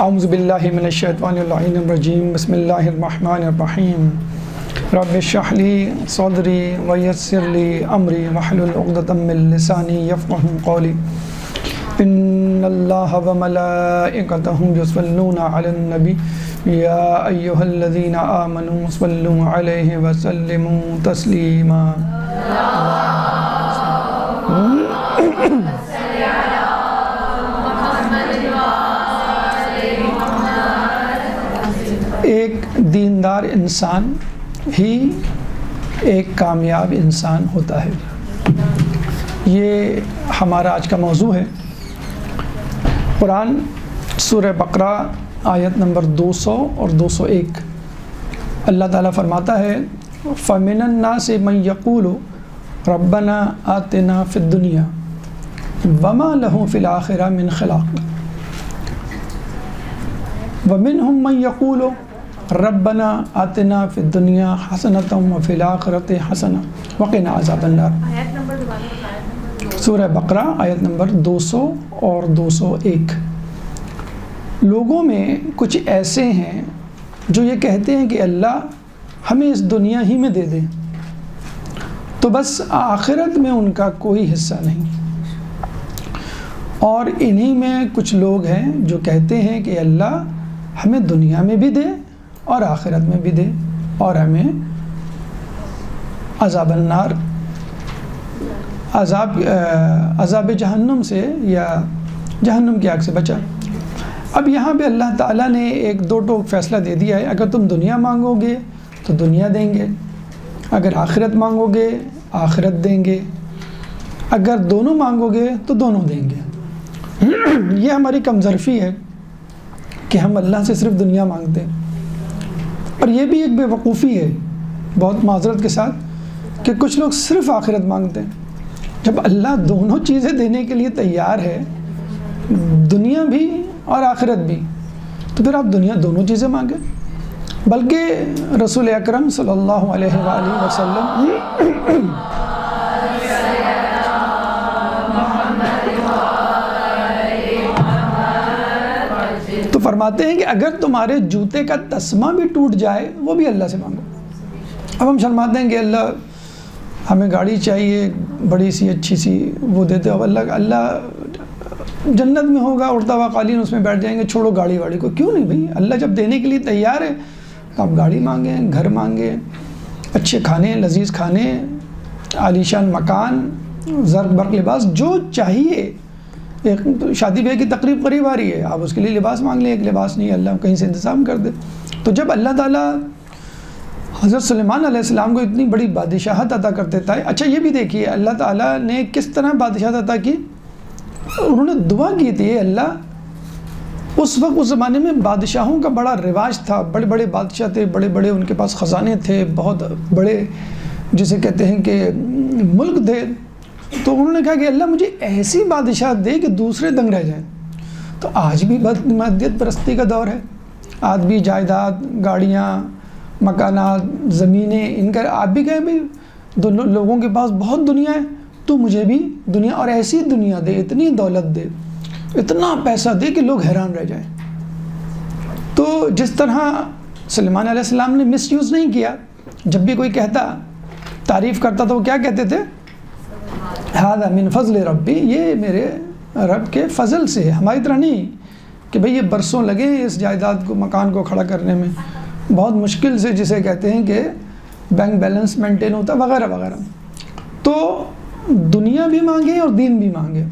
اعوذ باللہ من الشیطان اللعین الرجیم بسم اللہ الرحمن الرحیم رب اشرح لی صدری ویسر لی امری واحلل عقدۃ من لسانی یفقهوا قولی ان اللہ وملائکتہ یصلون علی النبی یا ایہا الذین آمنوا صلوا علیہ وسلموا تسلیما۔ ایک دیندار انسان ہی ایک کامیاب انسان ہوتا ہے، یہ ہمارا آج کا موضوع ہے۔ قرآن سورہ بقرہ آیت نمبر 200 اور 201 اللہ تعالیٰ فرماتا ہے فَمِنَ النَّاسِ مَن يَقُولُ رَبَّنَا آتِنَا فِي الدُّنْيَا وَمَا لَهُ فِي الْآخِرَةِ مِنْ خَلَاقٍ وَمِنْهُمْ مَن يَقُولُ رَبَّنَا آتِنَا فِي الدُّنْيَا حَسَنَةً وَفِي الْآخِرَةِ حَسَنَةً وَقِنَا عَذَابَ النَّارِ۔ سورہ بقرہ آیت نمبر 200 اور 201۔ لوگوں میں کچھ ایسے ہیں جو یہ کہتے ہیں کہ اللہ ہمیں اس دنیا ہی میں دے دے، تو بس آخرت میں ان کا کوئی حصہ نہیں۔ اور انہی میں کچھ لوگ ہیں جو کہتے ہیں کہ اللہ ہمیں دنیا میں بھی دے اور آخرت میں بھی دے اور ہمیں عذاب النار، عذاب جہنم سے یا جہنم کی آگ سے بچا۔ اب یہاں پہ اللہ تعالیٰ نے ایک دو ٹوک فیصلہ دے دیا ہے، اگر تم دنیا مانگو گے تو دنیا دیں گے، اگر آخرت مانگو گے آخرت دیں گے، اگر دونوں مانگو گے تو دونوں دیں گے۔ یہ ہماری کمظرفی ہے کہ ہم اللہ سے صرف دنیا مانگتے ہیں، اور یہ بھی ایک بے وقوفی ہے بہت معذرت کے ساتھ کہ کچھ لوگ صرف آخرت مانگتے ہیں۔ جب اللہ دونوں چیزیں دینے کے لیے تیار ہے، دنیا بھی اور آخرت بھی، تو پھر آپ دنیا دونوں چیزیں مانگیں۔ بلکہ رسول اکرم صلی اللہ علیہ وآلہ وسلم تو فرماتے ہیں کہ اگر تمہارے جوتے کا تسمہ بھی ٹوٹ جائے وہ بھی اللہ سے مانگو۔ اب ہم شرماتے ہیں کہ اللہ ہمیں گاڑی چاہیے بڑی سی اچھی سی، وہ دیتے ہو، اللہ جنت میں ہوگا اڑتا ہوا قالین، اس میں بیٹھ جائیں گے، چھوڑو گاڑی واڑی کو۔ کیوں نہیں بھائی، اللہ جب دینے کے لیے تیار ہے تو آپ گاڑی مانگیں، گھر مانگیں، اچھے کھانے، لذیذ کھانے، عالیشان مکان، زرق برق لباس، جو چاہیے۔ ایک شادی بیاہ کی تقریب قریب آ رہی ہے، آپ اس کے لیے لباس مانگ لیں، ایک لباس نہیں اللہ کہیں سے انتظام کر دے۔ تو جب اللہ تعالیٰ حضرت سلیمان علیہ السلام کو اتنی بڑی بادشاہت عطا کر دیتا ہے، اچھا یہ بھی دیکھیے اللہ تعالیٰ نے کس طرح بادشاہت عطا کی۔ انہوں نے دعا کی تھی، اللہ اس وقت اس زمانے میں بادشاہوں کا بڑا رواج تھا، بڑے بڑے بادشاہ تھے، بڑے بڑے ان کے پاس خزانے تھے، بہت بڑے جسے کہتے ہیں کہ ملک تھے۔ تو انہوں نے کہا کہ اللہ مجھے ایسی بادشاہ دے کہ دوسرے دنگ رہ جائیں۔ تو آج بھی مادیت پرستی کا دور ہے، آدمی جائیداد، گاڑیاں، مکانات، زمینیں، ان کا آپ بھی کہیں بھائی دونوں لوگوں کے پاس بہت دنیا ہے، تو مجھے بھی دنیا اور ایسی دنیا دے، اتنی دولت دے، اتنا پیسہ دے کہ لوگ حیران رہ جائیں۔ تو جس طرح سلیمان علیہ السلام نے مس یوز نہیں کیا، جب بھی کوئی کہتا تعریف کرتا تو وہ کیا کہتے تھے؟ ھذا من فضل ربی، یہ میرے رب کے فضل سے ہے، ہماری طرح نہیں کہ بھئی یہ برسوں لگے اس جائیداد کو، مکان کو کھڑا کرنے میں، بہت مشکل سے جسے کہتے ہیں کہ بینک بیلنس مینٹین ہوتا وغیرہ وغیرہ۔ تو دنیا بھی مانگے اور دین بھی مانگے۔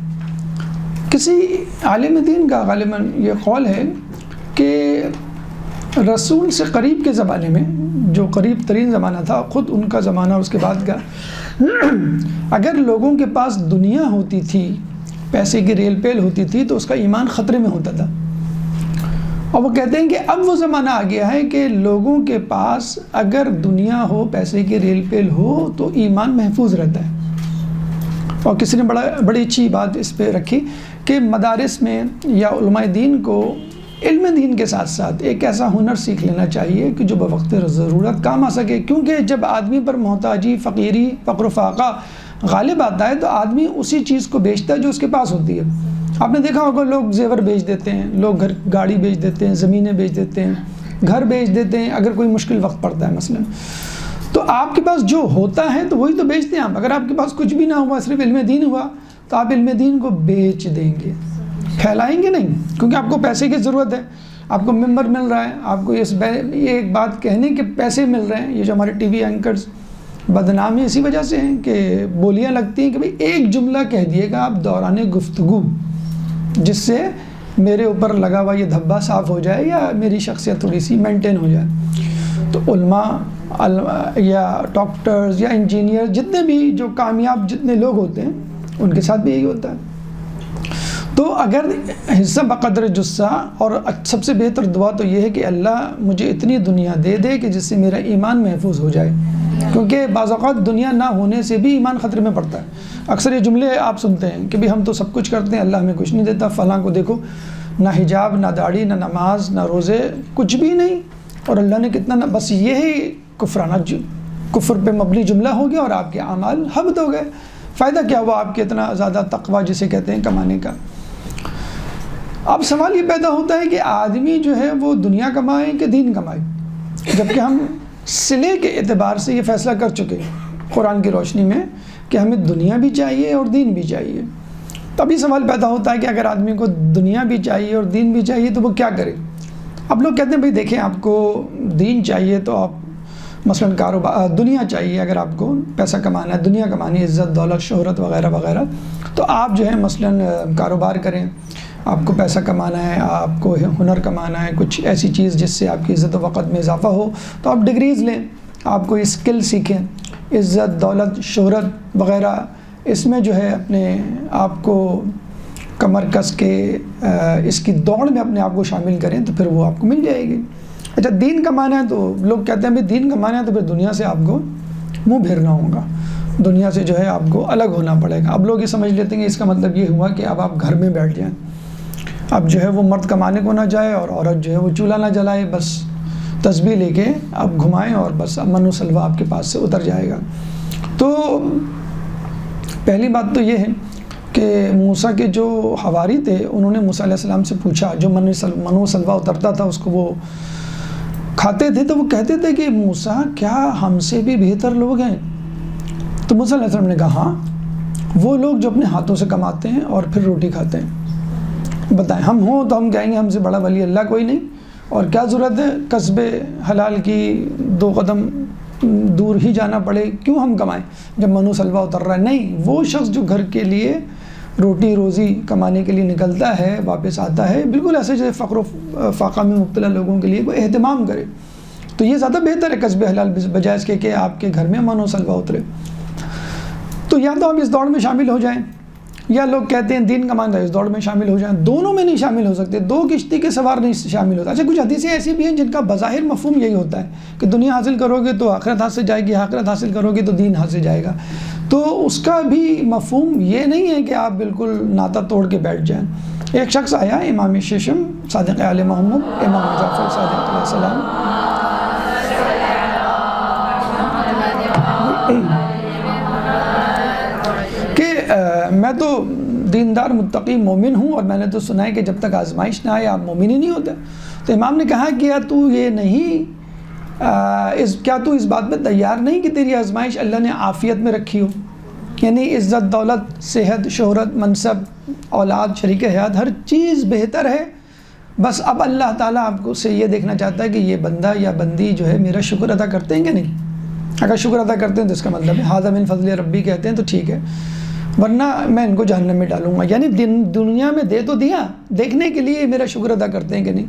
کسی عالم دین کا غالباً یہ قول ہے کہ رسول سے قریب کے زمانے میں، جو قریب ترین زمانہ تھا، خود ان کا زمانہ اس کے بعد کا، اگر لوگوں کے پاس دنیا ہوتی تھی، پیسے کی ریل پیل ہوتی تھی، تو اس کا ایمان خطرے میں ہوتا تھا۔ اور وہ کہتے ہیں کہ اب وہ زمانہ آ گیا ہے کہ لوگوں کے پاس اگر دنیا ہو، پیسے کی ریل پیل ہو، تو ایمان محفوظ رہتا ہے۔ اور کسی نے بڑی اچھی بات اس پہ رکھی کہ مدارس میں یا علماء دین کو علم دین کے ساتھ ساتھ ایک ایسا ہنر سیکھ لینا چاہیے کہ جو بوقت ضرورت کام آ سکے، کیونکہ جب آدمی پر محتاجی، فقیری، فقر و فاقہ غالب آتا ہے تو آدمی اسی چیز کو بیچتا ہے جو اس کے پاس ہوتی ہے۔ آپ نے دیکھا ہوگا لوگ زیور بیچ دیتے ہیں، لوگ گاڑی بیچ دیتے ہیں، زمینیں بیچ دیتے ہیں، گھر بیچ دیتے ہیں اگر کوئی مشکل وقت پڑتا ہے مثلا. تو آپ کے پاس جو ہوتا ہے تو وہی تو بیچتے ہیں آپ. اگر آپ کے پاس کچھ بھی نہ ہوا، صرف علم دین ہوا، تو آپ علم دین کو بیچ دیں گے، پھیلائیں گے نہیں، کیونکہ آپ کو پیسے کی ضرورت ہے. آپ کو ممبر مل رہا ہے، آپ کو یہ ایک بات کہنے کے پیسے مل رہے ہیں. یہ جو ہمارے ٹی وی اینکرز بدنامی اسی وجہ سے ہیں کہ بولیاں لگتی ہیں کہ بھئی ایک جملہ کہہ دیے گا آپ دوران گفتگو، جس سے میرے اوپر لگا ہوا یہ دھبا صاف ہو جائے یا میری شخصیت تھوڑی سی مینٹین ہو جائے. تو علماء یا ڈاکٹرز یا انجینئر، جتنے بھی جو کامیاب جتنے لوگ ہوتے ہیں، ان کے ساتھ بھی یہی ہوتا ہے. تو اگر حصہ بقدر جثہ، اور سب سے بہتر دعا تو یہ ہے کہ اللہ مجھے اتنی دنیا دے دے کہ جس سے میرا ایمان محفوظ ہو جائے، کیونکہ بعض اوقات دنیا نہ ہونے سے بھی ایمان خطرے میں پڑتا ہے. اکثر یہ جملے آپ سنتے ہیں کہ بھی ہم تو سب کچھ کرتے ہیں، اللہ ہمیں کچھ نہیں دیتا. فلاں کو دیکھو، نہ حجاب، نہ داڑھی، نہ نماز، نہ روزے، کچھ بھی نہیں، اور اللہ نے کتنا بس یہی کفر پہ مبنی جملہ ہو گیا اور آپ کے اعمال حبط ہو گئے. فائدہ کیا ہوا آپ کے اتنا زیادہ تقویٰ جسے کہتے ہیں کمانے کا؟ اب سوال یہ پیدا ہوتا ہے کہ آدمی جو ہے وہ دنیا کمائے کہ دین کمائے، جبکہ ہم صلے کے اعتبار سے یہ فیصلہ کر چکے ہیں قرآن کی روشنی میں کہ ہمیں دنیا بھی چاہیے اور دین بھی چاہیے. تبھی سوال پیدا ہوتا ہے کہ اگر آدمی کو دنیا بھی چاہیے اور دین بھی چاہیے تو وہ کیا کرے؟ اب لوگ کہتے ہیں بھئی دیکھیں، آپ کو دین چاہیے تو آپ مثلاً کاروبار، دنیا چاہیے، اگر آپ کو پیسہ کمانا ہے، دنیا کمانی ہے، عزت، دولت، شہرت وغیرہ وغیرہ، تو آپ جو ہے مثلاً کاروبار کریں. آپ کو پیسہ کمانا ہے، آپ کو ہنر کمانا ہے، کچھ ایسی چیز جس سے آپ کی عزت و وقت میں اضافہ ہو، تو آپ ڈگریز لیں، آپ کو اسکل سیکھیں، عزت، دولت، شہرت وغیرہ، اس میں جو ہے اپنے آپ کو کمر کس کے اس کی دوڑ میں اپنے آپ کو شامل کریں تو پھر وہ آپ کو مل جائے گی. اچھا، دین کمانا ہے تو لوگ کہتے ہیں بھائی دین کمانا ہے تو پھر دنیا سے آپ کو منہ پھیرنا ہوگا، دنیا سے جو ہے آپ کو الگ ہونا پڑے گا. اب لوگ یہ سمجھ لیتے ہیں کہ اس کا مطلب یہ ہوا کہ اب آپ گھر میں بیٹھ جائیں، اب جو ہے وہ مرد کمانے کو نہ جائے اور عورت جو ہے وہ چولہا نہ جلائے، بس تسبیح لے کے آپ گھمائیں اور بس امن و سلوہ آپ کے پاس سے اتر جائے گا. تو پہلی بات تو یہ ہے کہ موسیٰ کے جو حواری تھے انہوں نے موسیٰ علیہ السلام سے پوچھا، جو من و سلوہ اترتا تھا اس کو وہ کھاتے تھے، تو وہ کہتے تھے کہ موسیٰ کیا ہم سے بھی بہتر لوگ ہیں؟ تو موسیٰ علیہ السلام نے کہا ہاں، وہ لوگ جو اپنے ہاتھوں سے کماتے ہیں اور پھر روٹی کھاتے ہیں. بتائیں، ہم ہوں تو ہم کہیں گے ہم سے بڑا ولی اللہ کوئی نہیں، اور کیا ضرورت ہے کسب حلال کی 2 قدم دور ہی جانا پڑے، کیوں ہم کمائیں جب من و سلوہ اتر رہا ہے؟ نہیں، وہ شخص جو گھر کے لیے روٹی روزی کمانے کے لیے نکلتا ہے، واپس آتا ہے، بالکل ایسے جیسے فقر و فاقہ میں مبتلا لوگوں کے لیے وہ اہتمام کرے، تو یہ زیادہ بہتر ہے کسب حلال بجائے اس کے کہ آپ کے گھر میں من و سلوہ اترے. تو یا تو ہم اس دوڑ میں شامل ہو جائیں، یا لوگ کہتے ہیں دین کمانا ہے اس دوڑ میں شامل ہو جائیں. دونوں میں نہیں شامل ہو سکتے، 2 کشتی کے سوار نہیں شامل ہوتا. اچھا، کچھ حدیثیں ایسی بھی ہیں جن کا بظاہر مفہوم یہی ہوتا ہے کہ دنیا حاصل کرو گے تو آخرت ہاتھ سے جائے گی، آخرت حاصل کرو گے تو دین ہاتھ سے جائے گا. تو اس کا بھی مفہوم یہ نہیں ہے کہ آپ بالکل ناطہ توڑ کے بیٹھ جائیں. ایک شخص آیا، امام ششم صادق آل محمد، امام جعفر صادق علیہ السلام، کہ میں تو دیندار متقی مومن ہوں اور میں نے تو سنا ہے کہ جب تک آزمائش نہ آئے آپ مومن ہی نہیں ہوتے. تو امام نے کہا کیا تو یہ نہیں کیا تو اس بات پہ تیار نہیں کہ تیری آزمائش اللہ نے عافیت میں رکھی ہو، یعنی عزت، دولت، صحت، شہرت، منصب، اولاد، شریک حیات، ہر چیز بہتر ہے، بس اب اللہ تعالیٰ آپ کو سے یہ دیکھنا چاہتا ہے کہ یہ بندہ یا بندی جو ہے میرا شکر ادا کرتے ہیں کہ نہیں. اگر شکر ادا کرتے ہیں تو اس کا مطلب ہے ھذا من فضل ربی کہتے ہیں تو ٹھیک ہے، ورنہ میں ان کو جہنم میں ڈالوں گا. یعنی دنیا میں دے تو دیا، دیکھنے کے لیے میرا شکر ادا کرتے ہیں کہ نہیں.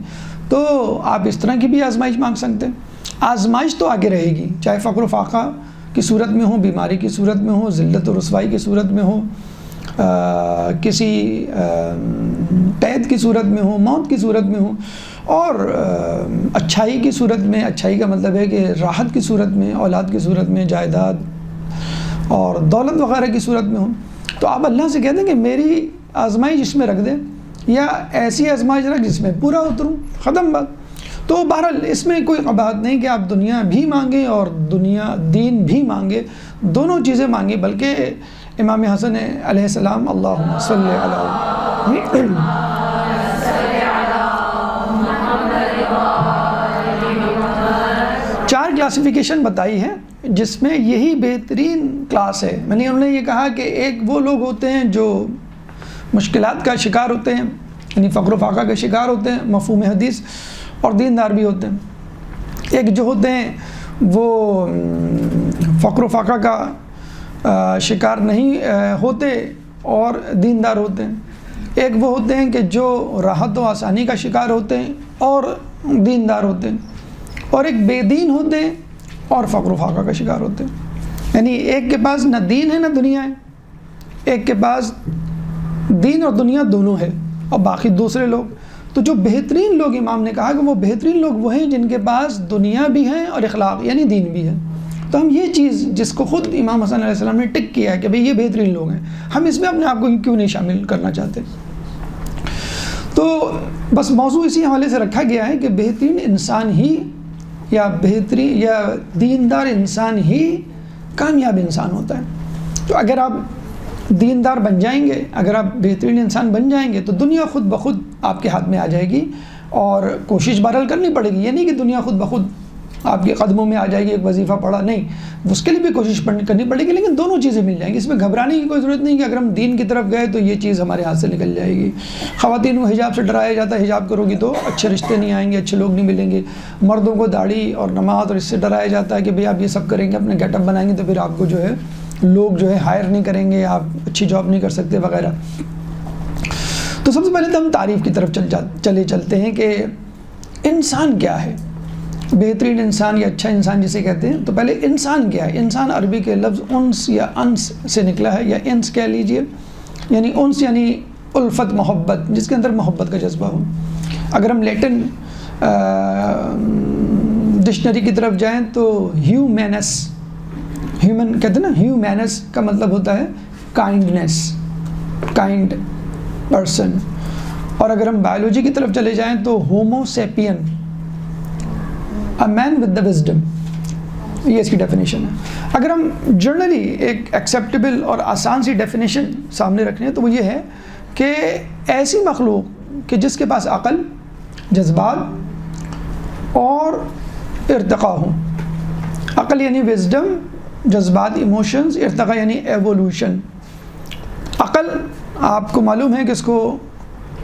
تو آپ اس طرح کی بھی آزمائش مانگ سکتے ہیں. آزمائش تو آگے رہے گی، چاہے فقر و فاقہ کی صورت میں ہو، بیماری کی صورت میں ہو، ذلت و رسوائی کی صورت میں ہو، کسی قید کی صورت میں ہو، موت کی صورت میں ہو، اور اچھائی کی صورت میں. اچھائی کا مطلب ہے کہ راحت کی صورت میں، اولاد کی صورت میں، جائیداد اور دولت وغیرہ کی صورت میں ہو. تو آپ اللہ سے کہہ دیں کہ میری آزمائش اس میں رکھ دیں، یا ایسی آزمائش رکھ جس میں پورا اتروں، ختم بات. تو بہرحال اس میں کوئی قباحت نہیں کہ آپ دنیا بھی مانگیں اور دین بھی مانگیں، دونوں چیزیں مانگیں. بلکہ امام حسن علیہ السلام اللہم صلی علی چار کلاسیفیکیشن بتائی ہے جس میں یہی بہترین کلاس ہے. میں نے انہوں نے یہ کہا کہ ایک وہ لوگ ہوتے ہیں جو مشکلات کا شکار ہوتے ہیں، یعنی فقر و فاقہ کا شکار ہوتے ہیں، مفہوم حدیث، اور دیندار بھی ہوتے ہیں. ایک جو ہوتے ہیں وہ فقر و فاقہ کا شکار نہیں ہوتے اور دیندار ہوتے ہیں. ایک وہ ہوتے ہیں کہ جو راحت و آسانی کا شکار ہوتے ہیں اور دیندار ہوتے ہیں. اور ایک بے دین ہوتے ہیں اور فقر و فاقہ کا شکار ہوتے ہیں. یعنی ایک کے پاس نہ دین ہے نہ دنیا ہے، ایک کے پاس دین اور دنیا دونوں ہے، اور باقی دوسرے لوگ. تو جو بہترین لوگ، امام نے کہا کہ وہ بہترین لوگ وہ ہیں جن کے پاس دنیا بھی ہے اور اخلاق یعنی دین بھی ہے. تو ہم یہ چیز جس کو خود امام حسن علیہ السلام نے ٹک کیا ہے کہ بھئی یہ بہترین لوگ ہیں، ہم اس میں اپنے آپ کو کیوں نہیں شامل کرنا چاہتے. تو بس موضوع اسی حوالے سے رکھا گیا ہے کہ بہترین انسان ہی یا بہترین یا دیندار انسان ہی کامیاب انسان ہوتا ہے. تو اگر آپ دیندار بن جائیں گے، اگر آپ بہترین انسان بن جائیں گے تو دنیا خود بخود آپ کے ہاتھ میں آ جائے گی، اور کوشش بہرحال کرنی پڑے گی. یہ نہیں کہ دنیا خود بخود آپ کے قدموں میں آ جائے گی، ایک وظیفہ پڑھا، نہیں، اس کے لیے بھی کوشش کرنی پڑے گی، لیکن دونوں چیزیں مل جائیں گی. اس میں گھبرانے کی کوئی ضرورت نہیں کہ اگر ہم دین کی طرف گئے تو یہ چیز ہمارے ہاتھ سے نکل جائے گی. خواتین کو حجاب سے ڈرایا جاتا ہے، حجاب کرو گی تو اچھے رشتے نہیں آئیں گے، اچھے لوگ نہیں ملیں گے. مردوں کو داڑھی اور نماز اور اس سے ڈرایا جاتا ہے کہ بھئی آپ یہ سب کریں گے، اپنے گیٹ اپ بنائیں گے تو پھر آپ کو جو ہے لوگ جو ہے ہائر نہیں کریں گے، آپ اچھی جاب نہیں کر سکتے وغیرہ. تو سب سے پہلے تو ہم تعریف کی طرف چلتے ہیں کہ انسان کیا ہے، بہترین انسان یا اچھا انسان جسے کہتے ہیں. تو پہلے انسان کیا ہے؟ انسان عربی کے لفظ انس یا انس سے نکلا ہے، یا انس کہہ لیجئے. یعنی انس یعنی الفت، محبت، جس کے اندر محبت کا جذبہ ہو. اگر ہم لیٹن ڈکشنری کی طرف جائیں تو ہیومینس، ہیومن کہتے ہیں نا، ہیومینس کا مطلب ہوتا ہے کائنڈنیس، کائنڈ پرسن. اور اگر ہم بایولوجی کی طرف چلے جائیں تو homo sapien, a man with the wisdom, یہ اس کی ڈیفینیشن ہے. اگر ہم جنرلی ایک ایکسیپٹیبل اور آسان سی ڈیفینیشن سامنے رکھنے تو وہ یہ ہے کہ ایسی مخلوق کہ جس کے پاس عقل، جذبات اور ارتقاء ہوں. عقل یعنی وزڈم، جذبات ایموشنز، ارتقاء یعنی ایوولوشن. عقل آپ کو معلوم ہے کہ اس کو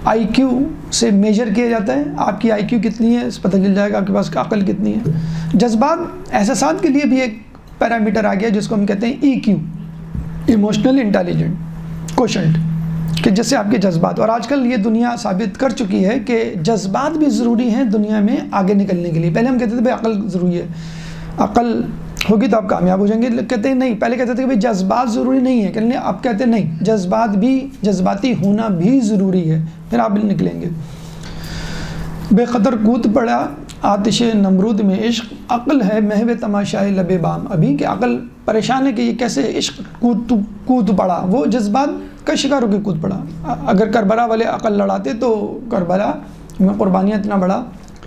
آئی کیو سے میجر کیا جاتا ہے. آپ کی آئی کیو کتنی ہے اس پتہ چل جائے گا آپ کے پاس عقل کتنی ہے. جذبات، احساسات کے لیے بھی ایک پیرامیٹر آ گیا جس کو ہم کہتے ہیں ای کیو، ایموشنل انٹیلیجنٹ کوشنٹ، کہ جس سے آپ کے جذبات. اور آج کل یہ دنیا ثابت کر چکی ہے کہ جذبات بھی ضروری ہیں دنیا میں آگے نکلنے کے لیے. پہلے ہم کہتے تھے بھائی عقل ضروری ہے، عقل ہوگی تو آپ کامیاب ہو جائیں گے. کہتے ہیں نہیں، پہلے کہتے تھے کہ بھائی جذبات ضروری نہیں ہے، کہتے ہیں اب کہتے ہیں نہیں، جذبات بھی، جذباتی ہونا بھی ضروری ہے، پھر آپ نکلیں گے. بے قدر کود پڑا آتش نمرود میں عشق، عقل ہے محو تماشائے لب بام. ابھی کہ عقل پریشان ہے کہ یہ کیسے عشق کود پڑا، وہ جذبات کا شکار ہو کے کود پڑا. اگر کربلا والے عقل لڑاتے تو کربلا میں قربانیاں اتنا بڑا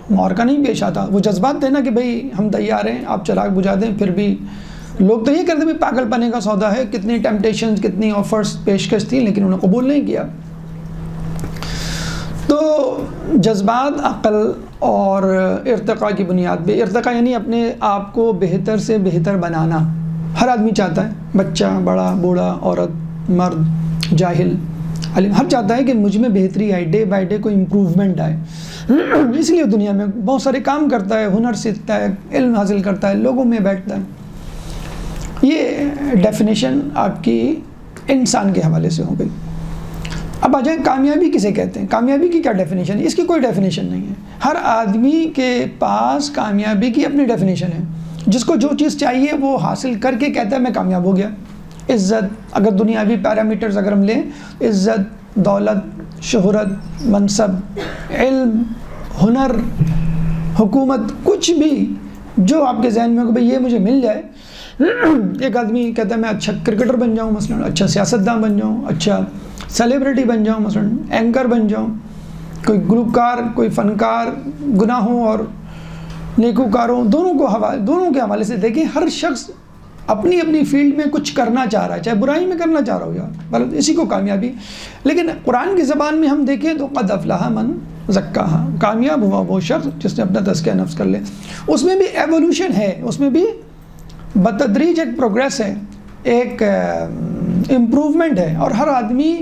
معرکہ نہیں پیش آتا. وہ جذبات تھے نا کہ بھئی ہم تیار ہیں، آپ چراغ بجھا دیں. پھر بھی لوگ تو یہ کرتے بھئی پاگل پنے کا سودا ہے، کتنی ٹیمپٹیشنز، کتنی آفرز پیشکش تھیں لیکن انہوں نے قبول نہیں کیا. تو جذبات، عقل اور ارتقاء کی بنیاد پہ، ارتقاء یعنی اپنے آپ کو بہتر سے بہتر بنانا. ہر آدمی چاہتا ہے، بچہ، بڑا، بوڑھا، عورت، مرد، جاہل، علم، ہر چاہتا ہے کہ مجھ میں بہتری آئے، ڈے بائی ڈے کوئی امپروومنٹ آئے. اس لیے دنیا میں بہت سارے کام کرتا ہے، ہنر سیکھتا ہے، علم حاصل کرتا ہے، لوگوں میں بیٹھتا ہے. یہ ڈیفینیشن آپ کی انسان کے حوالے سے ہو گئی. اب آ جائیں کامیابی کسے کہتے ہیں، کامیابی کی کیا ڈیفینیشن ہے؟ اس کی کوئی ڈیفینیشن نہیں ہے. ہر آدمی کے پاس کامیابی کی اپنی ڈیفینیشن ہے. جس کو جو چیز چاہیے وہ حاصل کر کے کہتا ہے میں کامیاب ہو گیا. عزت، اگر دنیاوی پیرامیٹرز اگر ہم لیں، عزت، دولت، شہرت، منصب، علم، ہنر، حکومت، کچھ بھی جو آپ کے ذہن میں ہو کہ بھئی یہ مجھے مل جائے. ایک آدمی کہتا ہے میں اچھا کرکٹر بن جاؤں مثلا، اچھا سیاستداں بن جاؤں، اچھا سیلیبریٹی بن جاؤں مثلا، اینکر بن جاؤں، کوئی گلوکار، کوئی فنکار. گناہوں اور نیکوکاروں دونوں کے حوالے سے دیکھیں، ہر شخص اپنی اپنی فیلڈ میں کچھ کرنا چاہ رہا ہے، چاہے برائی میں کرنا چاہ رہا ہو یا بلکہ اسی کو کامیابی. لیکن قرآن کی زبان میں ہم دیکھیں تو قد افلح من زکاہا، کامیاب ہوا وہ شخص جس نے اپنا تزکیہ نفس کر لے. اس میں بھی ایوولوشن ہے، اس میں بھی بتدریج ایک پروگریس ہے، ایک امپروومنٹ ہے، اور ہر آدمی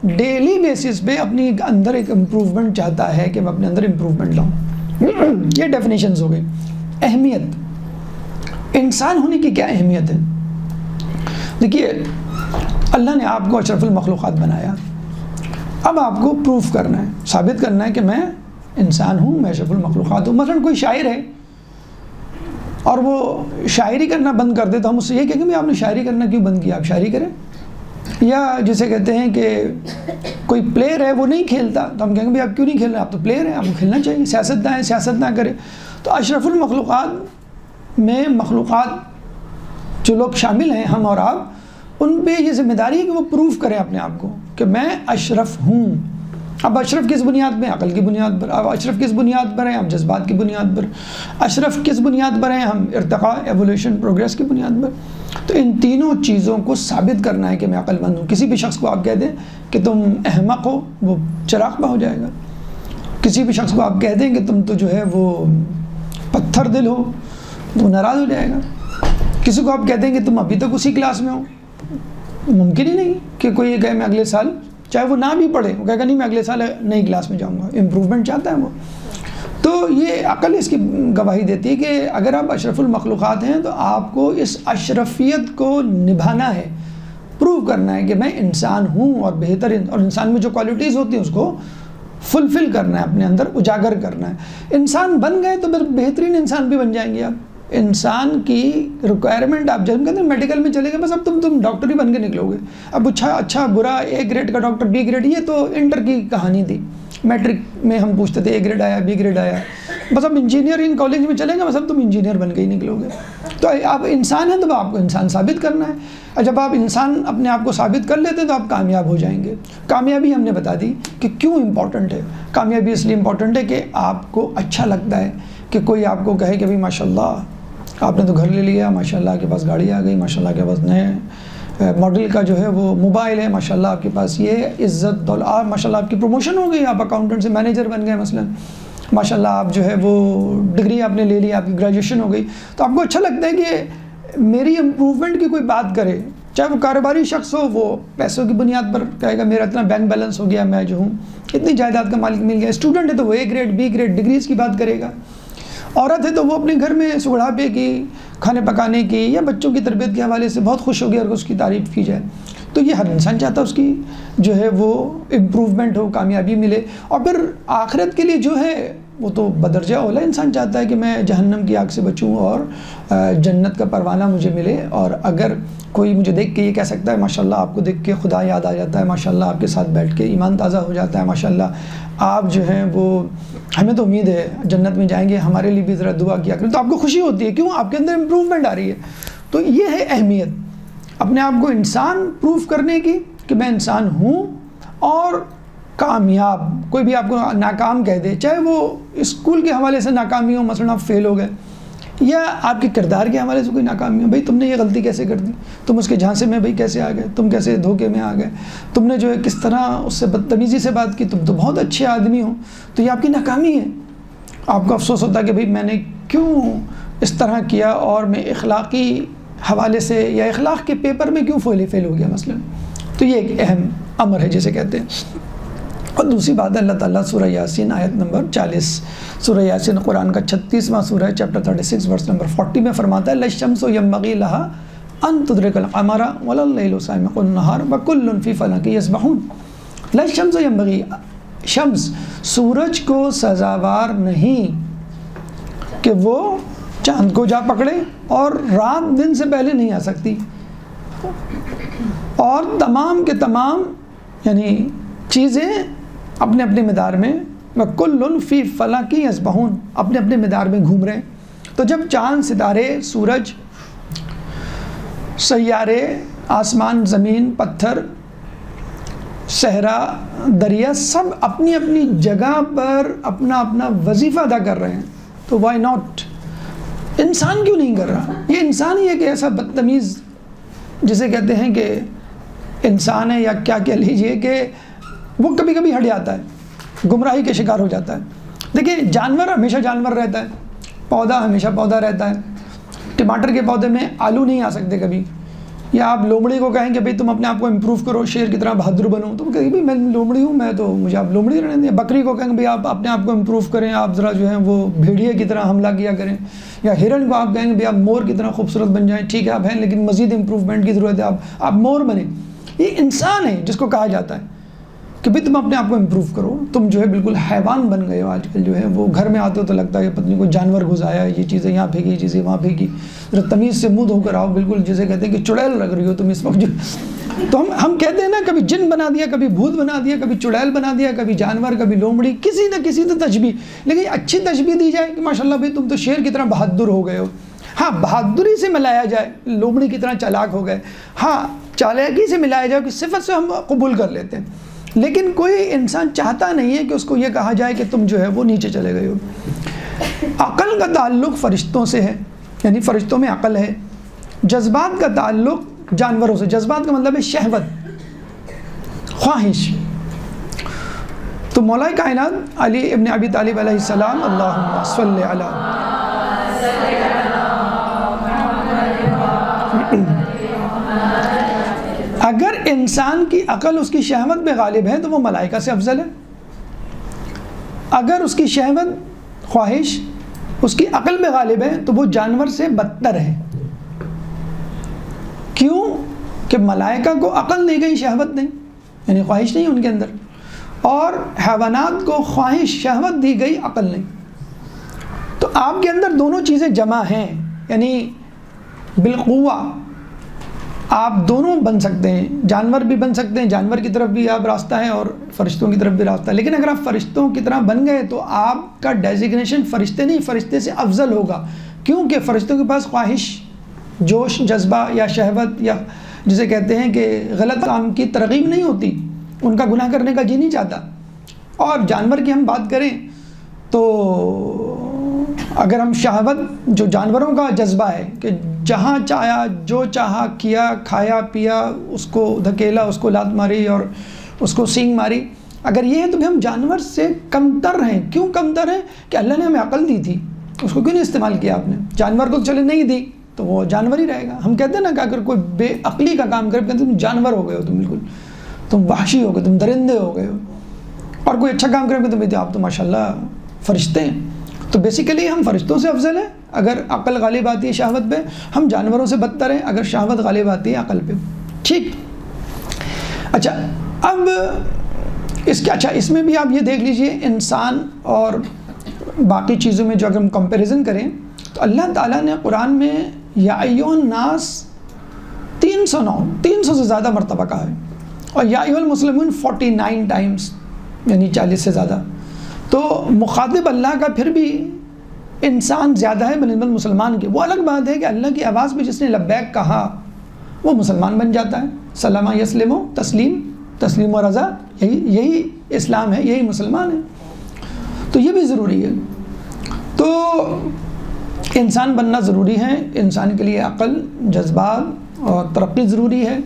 ڈیلی بیسس پہ اپنی اندر ایک امپروومنٹ چاہتا ہے کہ میں اپنے اندر امپروومنٹ لاؤں. یہ ڈیفینیشنز ہو گئی. اہمیت، انسان ہونے کی کیا اہمیت ہے؟ دیکھیے اللہ نے آپ کو اشرف المخلوقات بنایا. اب آپ کو پروف کرنا ہے، ثابت کرنا ہے کہ میں انسان ہوں، میں اشرف المخلوقات ہوں. مثلا کوئی شاعر ہے اور وہ شاعری کرنا بند کر دے تو ہم اس سے یہ کہیں گے آپ نے شاعری کرنا کیوں بند کیا، آپ شاعری کریں. یا جسے کہتے ہیں کہ کوئی پلیئر ہے وہ نہیں کھیلتا تو ہم کہیں گے بھی آپ کیوں نہیں کھیل رہے، آپ تو پلیئر ہیں، آپ کو کھیلنا چاہیے. سیاستداں ہیں، سیاست نہ کرے. تو اشرف المخلوقات میں مخلوقات جو لوگ شامل ہیں، ہم اور آپ، ان پہ یہ ذمہ داری ہے کہ وہ پروف کریں اپنے آپ کو کہ میں اشرف ہوں. اب اشرف کس بنیاد پہ؟ عقل کی بنیاد پر. اب اشرف کس بنیاد پر ہیں؟ ہم جذبات کی بنیاد پر. اشرف کس بنیاد پر ہیں؟ ہم ارتقاء، ایوولوشن، پروگریس کی بنیاد پر. تو ان تینوں چیزوں کو ثابت کرنا ہے کہ میں عقل مند ہوں. کسی بھی شخص کو آپ کہہ دیں کہ تم احمق ہو، وہ چراغ ہو جائے گا. کسی بھی شخص کو آپ کہہ دیں کہ تم تو جو ہے وہ پتھر دل ہو، وہ ناراض ہو جائے گا. کسی کو آپ کہہ دیں کہ تم ابھی تک اسی کلاس میں ہو، ممکن ہی نہیں کہ کوئی یہ کہے میں اگلے سال، چاہے وہ نہ بھی پڑھے، وہ کہے گا نہیں میں اگلے سال نئی کلاس میں جاؤں گا. امپروومنٹ چاہتا ہے وہ. تو یہ عقل اس کی گواہی دیتی ہے کہ اگر آپ اشرف المخلوقات ہیں تو آپ کو اس اشرفیت کو نبھانا ہے، پروو کرنا ہے کہ میں انسان ہوں، اور بہترین، اور انسان میں جو کوالٹیز ہوتی ہیں اس کو فلفل کرنا ہے، اپنے اندر اجاگر کرنا ہے. انسان بن گئے تو پھر بہترین انسان بھی بن جائیں گے آپ. انسان کی ریکوائرمنٹ، آپ جب کہتے ہیں میڈیکل میں چلے گئے بس اب تم ڈاکٹر ہی بن کے نکلو گے. اب اچھا برا، اے گریڈ کا ڈاکٹر، بی گریڈ، یہ تو انٹر کی کہانی تھی. میٹرک میں ہم پوچھتے تھے اے گریڈ آیا، بی گریڈ آیا، بس اب انجینئرنگ کالج میں چلیں گے بس اب تم انجینئر بن کے ہی نکلو گے. تو آپ انسان ہیں تو آپ کو انسان ثابت کرنا ہے. اور جب آپ انسان اپنے آپ کو ثابت کر لیتے ہیں تو آپ کامیاب ہو جائیں گے. کامیابی ہم نے بتا دی کہ کیوں امپورٹنٹ ہے. کامیابی اس لیے امپورٹنٹ ہے کہ آپ کو اچھا لگتا ہے کہ کوئی آپ کو کہے کہ بھائی ماشاء اللہ آپ نے تو گھر لے لیا، ماشاء اللہ کے پاس گاڑی آ گئی، ماشاء اللہ کے پاس نئے ماڈل کا جو ہے وہ موبائل ہے، ماشاء اللہ آپ کے پاس یہ عزت دولت، ماشاء اللہ آپ کی پروموشن ہو گئی، آپ اکاؤنٹنٹ سے مینیجر بن گئے مثلا، ماشاء اللہ آپ جو ہے وہ ڈگری آپ نے لے لی، آپ کی گریجویشن ہو گئی. تو آپ کو اچھا لگتا ہے کہ میری امپروومنٹ کی کوئی بات کرے، چاہے وہ کاروباری شخص ہو، وہ پیسوں کی بنیاد پر کہے گا میرا اتنا بینک بیلنس ہو گیا، میں جو ہوں اتنی جائیداد کا مالک مل گیا. اسٹوڈنٹ ہے تو وہ A grade, B grade, degrees کی بات کرے گا. عورت ہے تو وہ اپنے گھر میں سگڑھاپے کی، کھانے پکانے کی، یا بچوں کی تربیت کے حوالے سے بہت خوش ہوگی اور اس کی تعریف کی جائے. تو یہ ہر انسان چاہتا ہے اس کی جو ہے وہ امپروومنٹ ہو، کامیابی ملے. اور پھر آخرت کے لیے جو ہے وہ تو بدرجہ اولا انسان چاہتا ہے کہ میں جہنم کی آگ سے بچوں اور جنت کا پروانہ مجھے ملے. اور اگر کوئی مجھے دیکھ کے یہ کہہ سکتا ہے ماشاءاللہ آپ کو دیکھ کے خدا یاد آ جاتا ہے، ماشاءاللہ آپ کے ساتھ بیٹھ کے ایمان تازہ ہو جاتا ہے، ماشاءاللہ آپ جو ہیں وہ ہمیں تو امید ہے جنت میں جائیں گے، ہمارے لیے بھی ذرا دعا کیا کریں، تو آپ کو خوشی ہوتی ہے. کیوں؟ آپ کے اندر امپروومنٹ آ رہی ہے. تو یہ ہے اہمیت، اپنے آپ کو انسان پروف کرنے کی کہ میں انسان ہوں اور کامیاب. کوئی بھی آپ کو ناکام کہہ دے، چاہے وہ اسکول کے حوالے سے ناکامی ہو، مثلا آپ فیل ہو گئے، یا آپ کے کردار کے حوالے سے کوئی ناکامی ہو، بھائی تم نے یہ غلطی کیسے کر دی، تم اس کے جھانسے میں بھائی کیسے آ گئے، تم کیسے دھوکے میں آ گئے، تم نے جو ہے کس طرح اس سے بدتمیزی سے بات کی، تم تو بہت اچھے آدمی ہو. تو یہ آپ کی ناکامی ہے. آپ کو افسوس ہوتا ہے کہ بھائی میں نے کیوں اس طرح کیا، اور میں اخلاقی حوالے سے یا اخلاق کے پیپر میں کیوں فیل ہو گیا مثلا. تو یہ ایک اہم امر ہے جسے کہتے ہیں. اور دوسری بات ہے اللہ تعالیٰ سورہ یاسین آیت نمبر 40، سورہ یاسین قرآن کا 36واں سورہ ہے، چیپٹر 36 ورس نمبر 40 میں فرماتا ہے لَلشَّمْسُ يَنبَغِي لَهَا أَن تُدْرِكَ الْقَمَرَ وَلَا اللَّيْلُ سَابِقُ النَّهَارِ وَكُلٌّ فِي فَلَكٍ يَسْبَحُونَ. لَلشَّمْسُ يَنبَغِي، شمس سورج کو سزاوار نہیں کہ وہ چاند کو جا پکڑے، اور رات دن سے پہلے نہیں آ سکتی، اور تمام کے تمام یعنی چیزیں اپنے اپنے مدار میں وَكُلٌّ فِي فَلَكٍ يَسْبَحُونَ اپنے اپنے مدار میں گھوم رہے ہیں. تو جب چاند، ستارے، سورج، سیارے، آسمان، زمین، پتھر، صحرا، دریا، سب اپنی اپنی جگہ پر اپنا اپنا وظیفہ ادا کر رہے ہیں، تو وائی ناٹ انسان کیوں نہیں کر رہا؟ یہ انسان ہی ایک ایسا بدتمیز جسے کہتے ہیں کہ انسان ہے، یا کیا کہہ لیجئے کہ وہ کبھی کبھی ہٹ جاتا ہے، گمراہی کے شکار ہو جاتا ہے۔ دیکھیں جانور ہمیشہ جانور رہتا ہے، پودا ہمیشہ پودا رہتا ہے۔ ٹماٹر کے پودے میں آلو نہیں آ سکتے کبھی، یا آپ لومڑی کو کہیں کہ بھئی تم اپنے آپ کو امپروو کرو، شیر کی طرح بہادر بنو، تو وہ کہیں بھئی میں لومڑی ہوں، میں تو مجھے آپ لومڑی رہنے دیں۔ بکری کو کہیں بھئی آپ اپنے آپ کو امپروو کریں، آپ ذرا جو ہے وہ بھیڑیے کی طرح حملہ کیا کریں، یا ہرن کو آپ کہیں بھئی آپ مور کی طرح خوبصورت بن جائیں، ٹھیک ہے آپ ہیں لیکن مزید امپروومنٹ کی ضرورت ہے، آپ مور بنیں۔ یہ انسان ہے جس کو کہا جاتا ہے کہ بھئی تم اپنے آپ کو امپروو کرو، تم جو ہے بالکل حیوان بن گئے ہو۔ آج کل جو ہے وہ گھر میں آتے ہو تو لگتا ہے کہ پتنی کوئی جانور گھس آیا، یہ چیزیں یہاں پھینکی، یہ چیزیں وہاں پھینکی، ذرا تمیز سے منہ دھو کر آؤ، بالکل جسے کہتے ہیں کہ چڑیل لگ رہی ہو تم اس وقت جو۔ تو ہم کہتے ہیں نا کبھی جن بنا دیا، کبھی بھوت بنا دیا، کبھی چڑیل بنا دیا، کبھی جانور، کبھی لومڑی، کسی نہ کسی تو تشبیہ، لیکن اچھی تشبیہ دی جائے کہ ماشاءاللہ بھئی تم تو شیر کی طرح بہادر ہو گئے ہو۔ ہاں بہادری سے ملایا جائے، لومڑی کی طرح چالاک ہو گئے، ہاں چالاکی سے ملایا جائے کہ صفت سے ہم قبول کر لیتے ہیں، لیکن کوئی انسان چاہتا نہیں ہے کہ اس کو یہ کہا جائے کہ تم جو ہے وہ نیچے چلے گئے ہو۔ عقل کا تعلق فرشتوں سے ہے، یعنی فرشتوں میں عقل ہے۔ جذبات کا تعلق جانوروں سے، جذبات کا مطلب ہے شہوت، خواہش۔ تو مولا کائنات علی ابن ابی طالب علیہ السلام، اللہم صلی علی، اگر انسان کی عقل اس کی شہوت میں غالب ہے تو وہ ملائکہ سے افضل ہے، اگر اس کی شہوت خواہش اس کی عقل میں غالب ہے تو وہ جانور سے بدتر ہے۔ کیوں کہ ملائکہ کو عقل نہیں گئی، شہوت نہیں، یعنی خواہش نہیں ان کے اندر، اور حیوانات کو خواہش شہوت دی گئی، عقل نہیں۔ تو آپ کے اندر دونوں چیزیں جمع ہیں، یعنی بالقوہ آپ دونوں بن سکتے ہیں، جانور بھی بن سکتے ہیں، جانور کی طرف بھی آپ راستہ ہے اور فرشتوں کی طرف بھی راستہ ہے۔ لیکن اگر آپ فرشتوں کی طرح بن گئے تو آپ کا ڈیزگنیشن فرشتے نہیں، فرشتے سے افضل ہوگا، کیونکہ فرشتوں کے پاس خواہش، جوش، جذبہ یا شہوت، یا جسے کہتے ہیں کہ غلط کام کی ترغیب نہیں ہوتی، ان کا گناہ کرنے کا جی نہیں چاہتا۔ اور جانور کی ہم بات کریں تو اگر ہم شہوت، جو جانوروں کا جذبہ ہے کہ جہاں چاہا جو چاہا کیا، کھایا پیا، اس کو دھکیلا، اس کو لات ماری اور اس کو سینگ ماری، اگر یہ ہے تو ہم جانور سے کمتر ہیں۔ کیوں کمتر ہیں؟ کہ اللہ نے ہمیں عقل دی تھی، اس کو کیوں نہیں استعمال کیا آپ نے؟ جانور کو چلے نہیں دی تو وہ جانور ہی رہے گا۔ ہم کہتے ہیں نا کہ اگر کوئی بے عقلی کا کام کرے کہتے ہیں تم جانور ہو گئے ہو، تم بالکل تم وحشی ہو گئے، تم درندے ہو گئے ہو، اور کوئی اچھا کام کرے کہتے ہیں آپ تو ماشاءاللہ فرشتے ہیں۔ تو بیسیکلی ہم فرشتوں سے افضل ہیں اگر عقل غالب آتی ہے شہوت پہ، ہم جانوروں سے بدتر ہیں اگر شہوت غالب آتی ہے عقل پہ۔ ٹھیک، اچھا اب اس میں بھی آپ یہ دیکھ لیجئے، انسان اور باقی چیزوں میں جو اگر ہم کمپیریزن کریں تو اللہ تعالیٰ نے قرآن میں یا ایھا الناس 300 سے زیادہ مرتبہ کہا ہے، اور یا ایھا المسلمون 49 ٹائمز، یعنی 40 سے زیادہ۔ تو مخاطب اللہ کا پھر بھی انسان زیادہ ہے بنسبت مسلمان کے۔ وہ الگ بات ہے کہ اللہ کی آواز پہ جس نے لبیک کہا وہ مسلمان بن جاتا ہے، سلامہ یسلم و تسلیم و رضا، یہی اسلام ہے، یہی مسلمان ہے۔ تو یہ بھی ضروری ہے۔ تو انسان بننا ضروری ہے، انسان کے لیے عقل، جذبات اور ترقی ضروری ہے،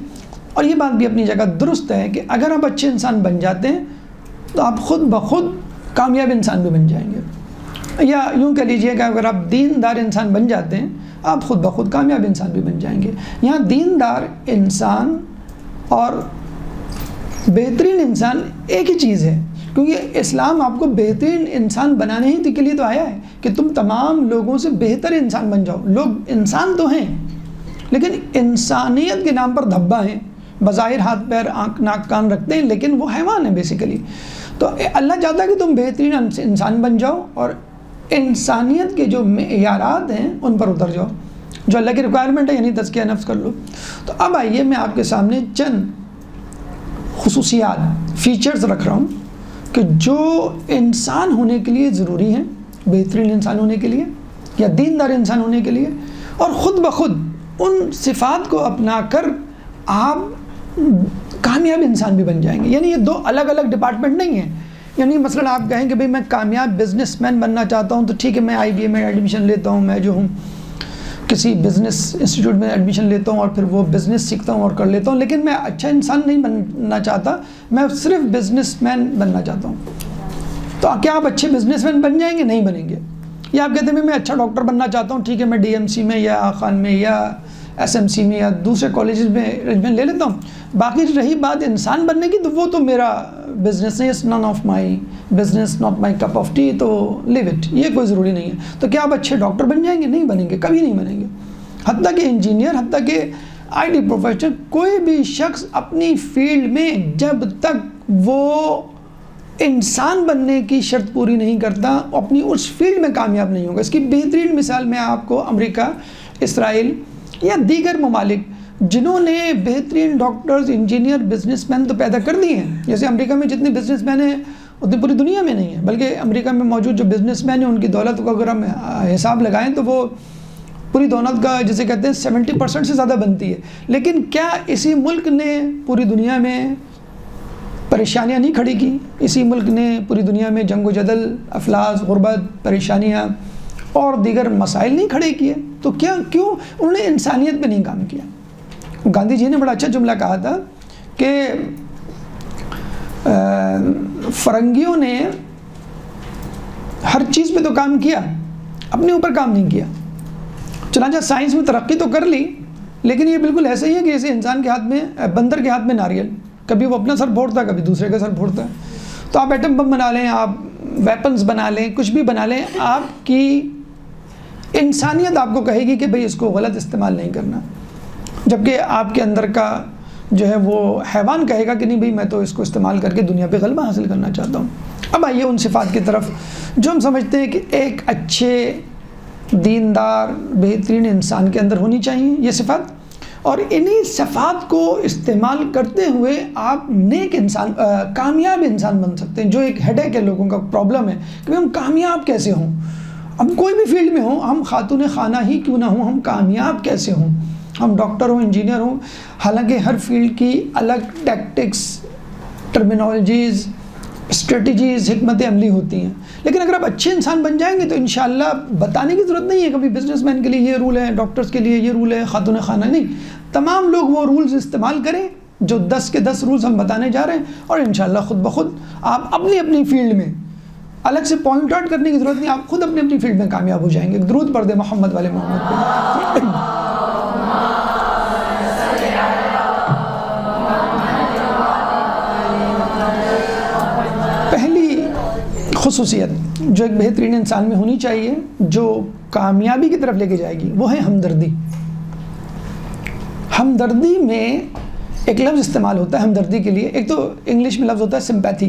اور یہ بات بھی اپنی جگہ درست ہے کہ اگر آپ اچھے انسان بن جاتے ہیں تو آپ خود بخود کامیاب انسان بھی بن جائیں گے، یا یوں کہہ لیجئے کہ اگر آپ دیندار انسان بن جاتے ہیں آپ خود بخود کامیاب انسان بھی بن جائیں گے۔ یہاں دیندار انسان اور بہترین انسان ایک ہی چیز ہے، کیونکہ اسلام آپ کو بہترین انسان بنانے ہی کے لیے تو آیا ہے کہ تم تمام لوگوں سے بہتر انسان بن جاؤ۔ لوگ انسان تو ہیں لیکن انسانیت کے نام پر دھبا ہیں، بظاہر ہاتھ پیر آنکھ ناک کان رکھتے ہیں لیکن وہ حیوان ہیں بیسیکلی۔ تو اللہ چاہتا ہے کہ تم بہترین انسان بن جاؤ اور انسانیت کے جو معیارات ہیں ان پر اتر جاؤ، جو اللہ کی ریکوائرمنٹ ہے، یعنی تزکیہ نفس کر لو۔ تو اب آئیے میں آپ کے سامنے چند خصوصیات، فیچرز رکھ رہا ہوں کہ جو انسان ہونے کے لیے ضروری ہیں، بہترین انسان ہونے کے لیے یا دیندار انسان ہونے کے لیے، اور خود بخود ان صفات کو اپنا کر آپ کامیاب انسان بھی بن جائیں گے۔ یعنی یہ دو الگ الگ ڈپارٹمنٹ نہیں ہیں۔ یعنی مثلا آپ کہیں کہ بھئی میں کامیاب بزنس مین بننا چاہتا ہوں تو ٹھیک ہے، میں IBA میں ایڈمیشن لیتا ہوں، میں جو ہوں کسی بزنس انسٹیٹیوٹ میں ایڈمیشن لیتا ہوں اور پھر وہ بزنس سیکھتا ہوں اور کر لیتا ہوں، لیکن میں اچھا انسان نہیں بننا چاہتا، میں صرف بزنس مین بننا چاہتا ہوں. تو کیا آپ اچھے بزنس مین بن جائیں گے؟ نہیں بنیں گے. یا آپ کہتے ہیں میں اچھا ڈاکٹر بننا چاہتا ہوں، ٹھیک ہے میں DMC میں یا خان میں یا SMC میں یا دوسرے کالجز میں ارینجمنٹ لے لیتا ہوں. باقی رہی بات انسان بننے کی، تو وہ تو میرا بزنس نہیں، none of my business, not my cup of T, تو لیو اٹ، یہ کوئی ضروری نہیں ہے. تو کیا آپ اچھے ڈاکٹر بن جائیں گے؟ نہیں بنیں گے، کبھی نہیں بنیں گے. حتیٰ کہ انجینئر، حتیٰ کہ IT پروفیشنل، کوئی بھی شخص اپنی فیلڈ میں جب تک وہ انسان بننے کی شرط پوری نہیں کرتا، اپنی اس فیلڈ میں کامیاب نہیں ہوگا. اس کی بہترین مثال میں آپ کو امریکہ، اسرائیل یا دیگر ممالک جنہوں نے بہترین ڈاکٹرز، انجینئر، بزنس مین تو پیدا کر دیے ہیں. جیسے امریکہ میں جتنے بزنس مین ہیں اتنی پوری دنیا میں نہیں ہیں، بلکہ امریکہ میں موجود جو بزنس مین ہیں ان کی دولت کو اگر ہم حساب لگائیں تو وہ پوری دولت کا جسے کہتے ہیں 70% سے زیادہ بنتی ہے. لیکن کیا اسی ملک نے پوری دنیا میں پریشانیاں نہیں کھڑی کی؟ اسی ملک نے پوری دنیا میں جنگ و جدل، افلاس، غربت، پریشانیاں اور دیگر مسائل نہیں کھڑے کیے؟ تو کیوں انہوں نے انسانیت پہ نہیں کام کیا؟ گاندھی جی نے بڑا اچھا جملہ کہا تھا کہ فرنگیوں نے ہر چیز پہ تو کام کیا، اپنے اوپر کام نہیں کیا. چنانچہ سائنس میں ترقی تو کر لی، لیکن یہ بالکل ایسے ہی ہے کہ جیسے انسان کے ہاتھ میں، بندر کے ہاتھ میں ناریل، کبھی وہ اپنا سر پھوڑتا ہے، کبھی دوسرے کا سر پھوڑتا ہے. تو آپ ایٹم بم بنا لیں، آپ ویپنز بنا لیں، کچھ بھی بنا لیں، آپ کی انسانیت آپ کو کہے گی کہ بھئی اس کو غلط استعمال نہیں کرنا، جبکہ آپ کے اندر کا جو ہے وہ حیوان کہے گا کہ نہیں بھئی میں تو اس کو استعمال کر کے دنیا پہ غلبہ حاصل کرنا چاہتا ہوں. اب آئیے ان صفات کی طرف جو ہم سمجھتے ہیں کہ ایک اچھے دیندار بہترین انسان کے اندر ہونی چاہیے یہ صفات، اور انہی صفات کو استعمال کرتے ہوئے آپ نیک انسان، کامیاب انسان بن سکتے ہیں. جو ایک ہیڈ ایک ہے لوگوں کا پرابلم ہے کہ ہم کامیاب کیسے ہوں، ہم کوئی بھی فیلڈ میں ہوں، ہم خاتون خانہ ہی کیوں نہ ہوں، ہم کامیاب کیسے ہوں، ہم ڈاکٹر ہوں، انجینئر ہوں. حالانکہ ہر فیلڈ کی الگ ٹیکٹکس، ٹرمینالوجیز، اسٹریٹجیز، حکمت عملی ہوتی ہیں. لیکن اگر آپ اچھے انسان بن جائیں گے تو انشاءاللہ بتانے کی ضرورت نہیں ہے کبھی بزنس مین کے لیے یہ رول ہے، ڈاکٹرز کے لیے یہ رول ہے، خاتون خانہ نہیں. تمام لوگ وہ رولز استعمال کریں جو 10 کے 10 رولز ہم بتانے جا رہے ہیں، اور انشاءاللہ خود بخود آپ اپنی اپنی فیلڈ میں، الگ سے پوائنٹ آؤٹ کرنے کی ضرورت نہیں، آپ خود اپنی اپنی فیلڈ میں کامیاب ہو جائیں گے. درود پڑھ دے محمد والے محمد پہ. پہلی خصوصیت جو ایک بہترین انسان میں ہونی چاہیے، جو کامیابی کی طرف لے کے جائے گی، وہ ہے ہمدردی. ہمدردی میں ایک لفظ استعمال ہوتا ہے ہمدردی کے لیے. ایک تو انگلش میں لفظ ہوتا ہے سمپیتھی،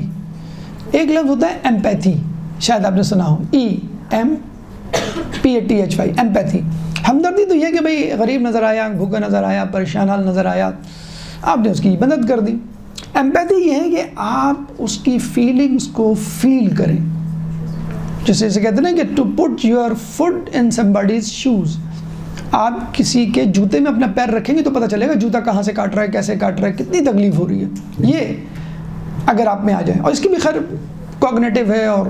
ایک لفظ ہوتا ہے ایمپیتھی، شاید آپ نے سنا ہو، EMPATHY، ایمپیتھی. ہمدردی تو یہ کہ بھئی غریب نظر آیا، بھوکا نظر آیا، پریشان حال نظر آیا، آپ نے اس کی مدد کر دی. ایمپیتھی یہ ہے کہ آپ اس کی فیلنگز کو فیل کریں، جیسے اسے کہتے ہیں کہ to put your feet in somebody's shoes. آپ کسی کے جوتے میں اپنا پیر رکھیں گے تو پتہ چلے گا جوتا کہاں سے کاٹ رہا ہے، کیسے کاٹ رہا ہے، کتنی تکلیف ہو رہی ہے. یہ اگر آپ میں آ جائے، اور اس کی بھی خیر کوگنیٹو ہے اور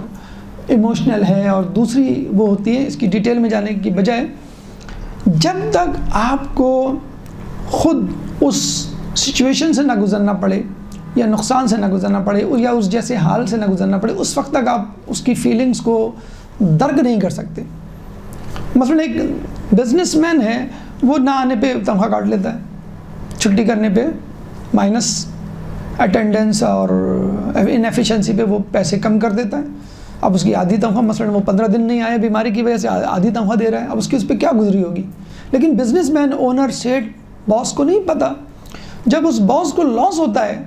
ایموشنل ہے اور دوسری وہ ہوتی ہے، اس کی ڈیٹیل میں جانے کی بجائے جب تک آپ کو خود اس سچویشن سے نہ گزرنا پڑے یا نقصان سے نہ گزرنا پڑے یا اس جیسے حال سے نہ گزرنا پڑے، اس وقت تک آپ اس کی فیلنگز کو درک نہیں کر سکتے. مثلا ایک بزنس مین ہے، وہ نہ آنے پہ تنخواہ کاٹ لیتا ہے، چھٹی کرنے پہ مائنس اٹینڈنس اور انیفیشنسی پہ وہ پیسے کم کر دیتا ہے. اب اس کی آدھی تنخواہ، مثلا وہ 15 دن نہیں آیا بیماری کی وجہ سے، آدھی تنخواہ دے رہا ہے، اب اس کی اس پہ کیا گزری ہوگی. لیکن بزنس مین، اونر، سیٹ، باس کو نہیں پتہ. جب اس باس کو لاس ہوتا ہے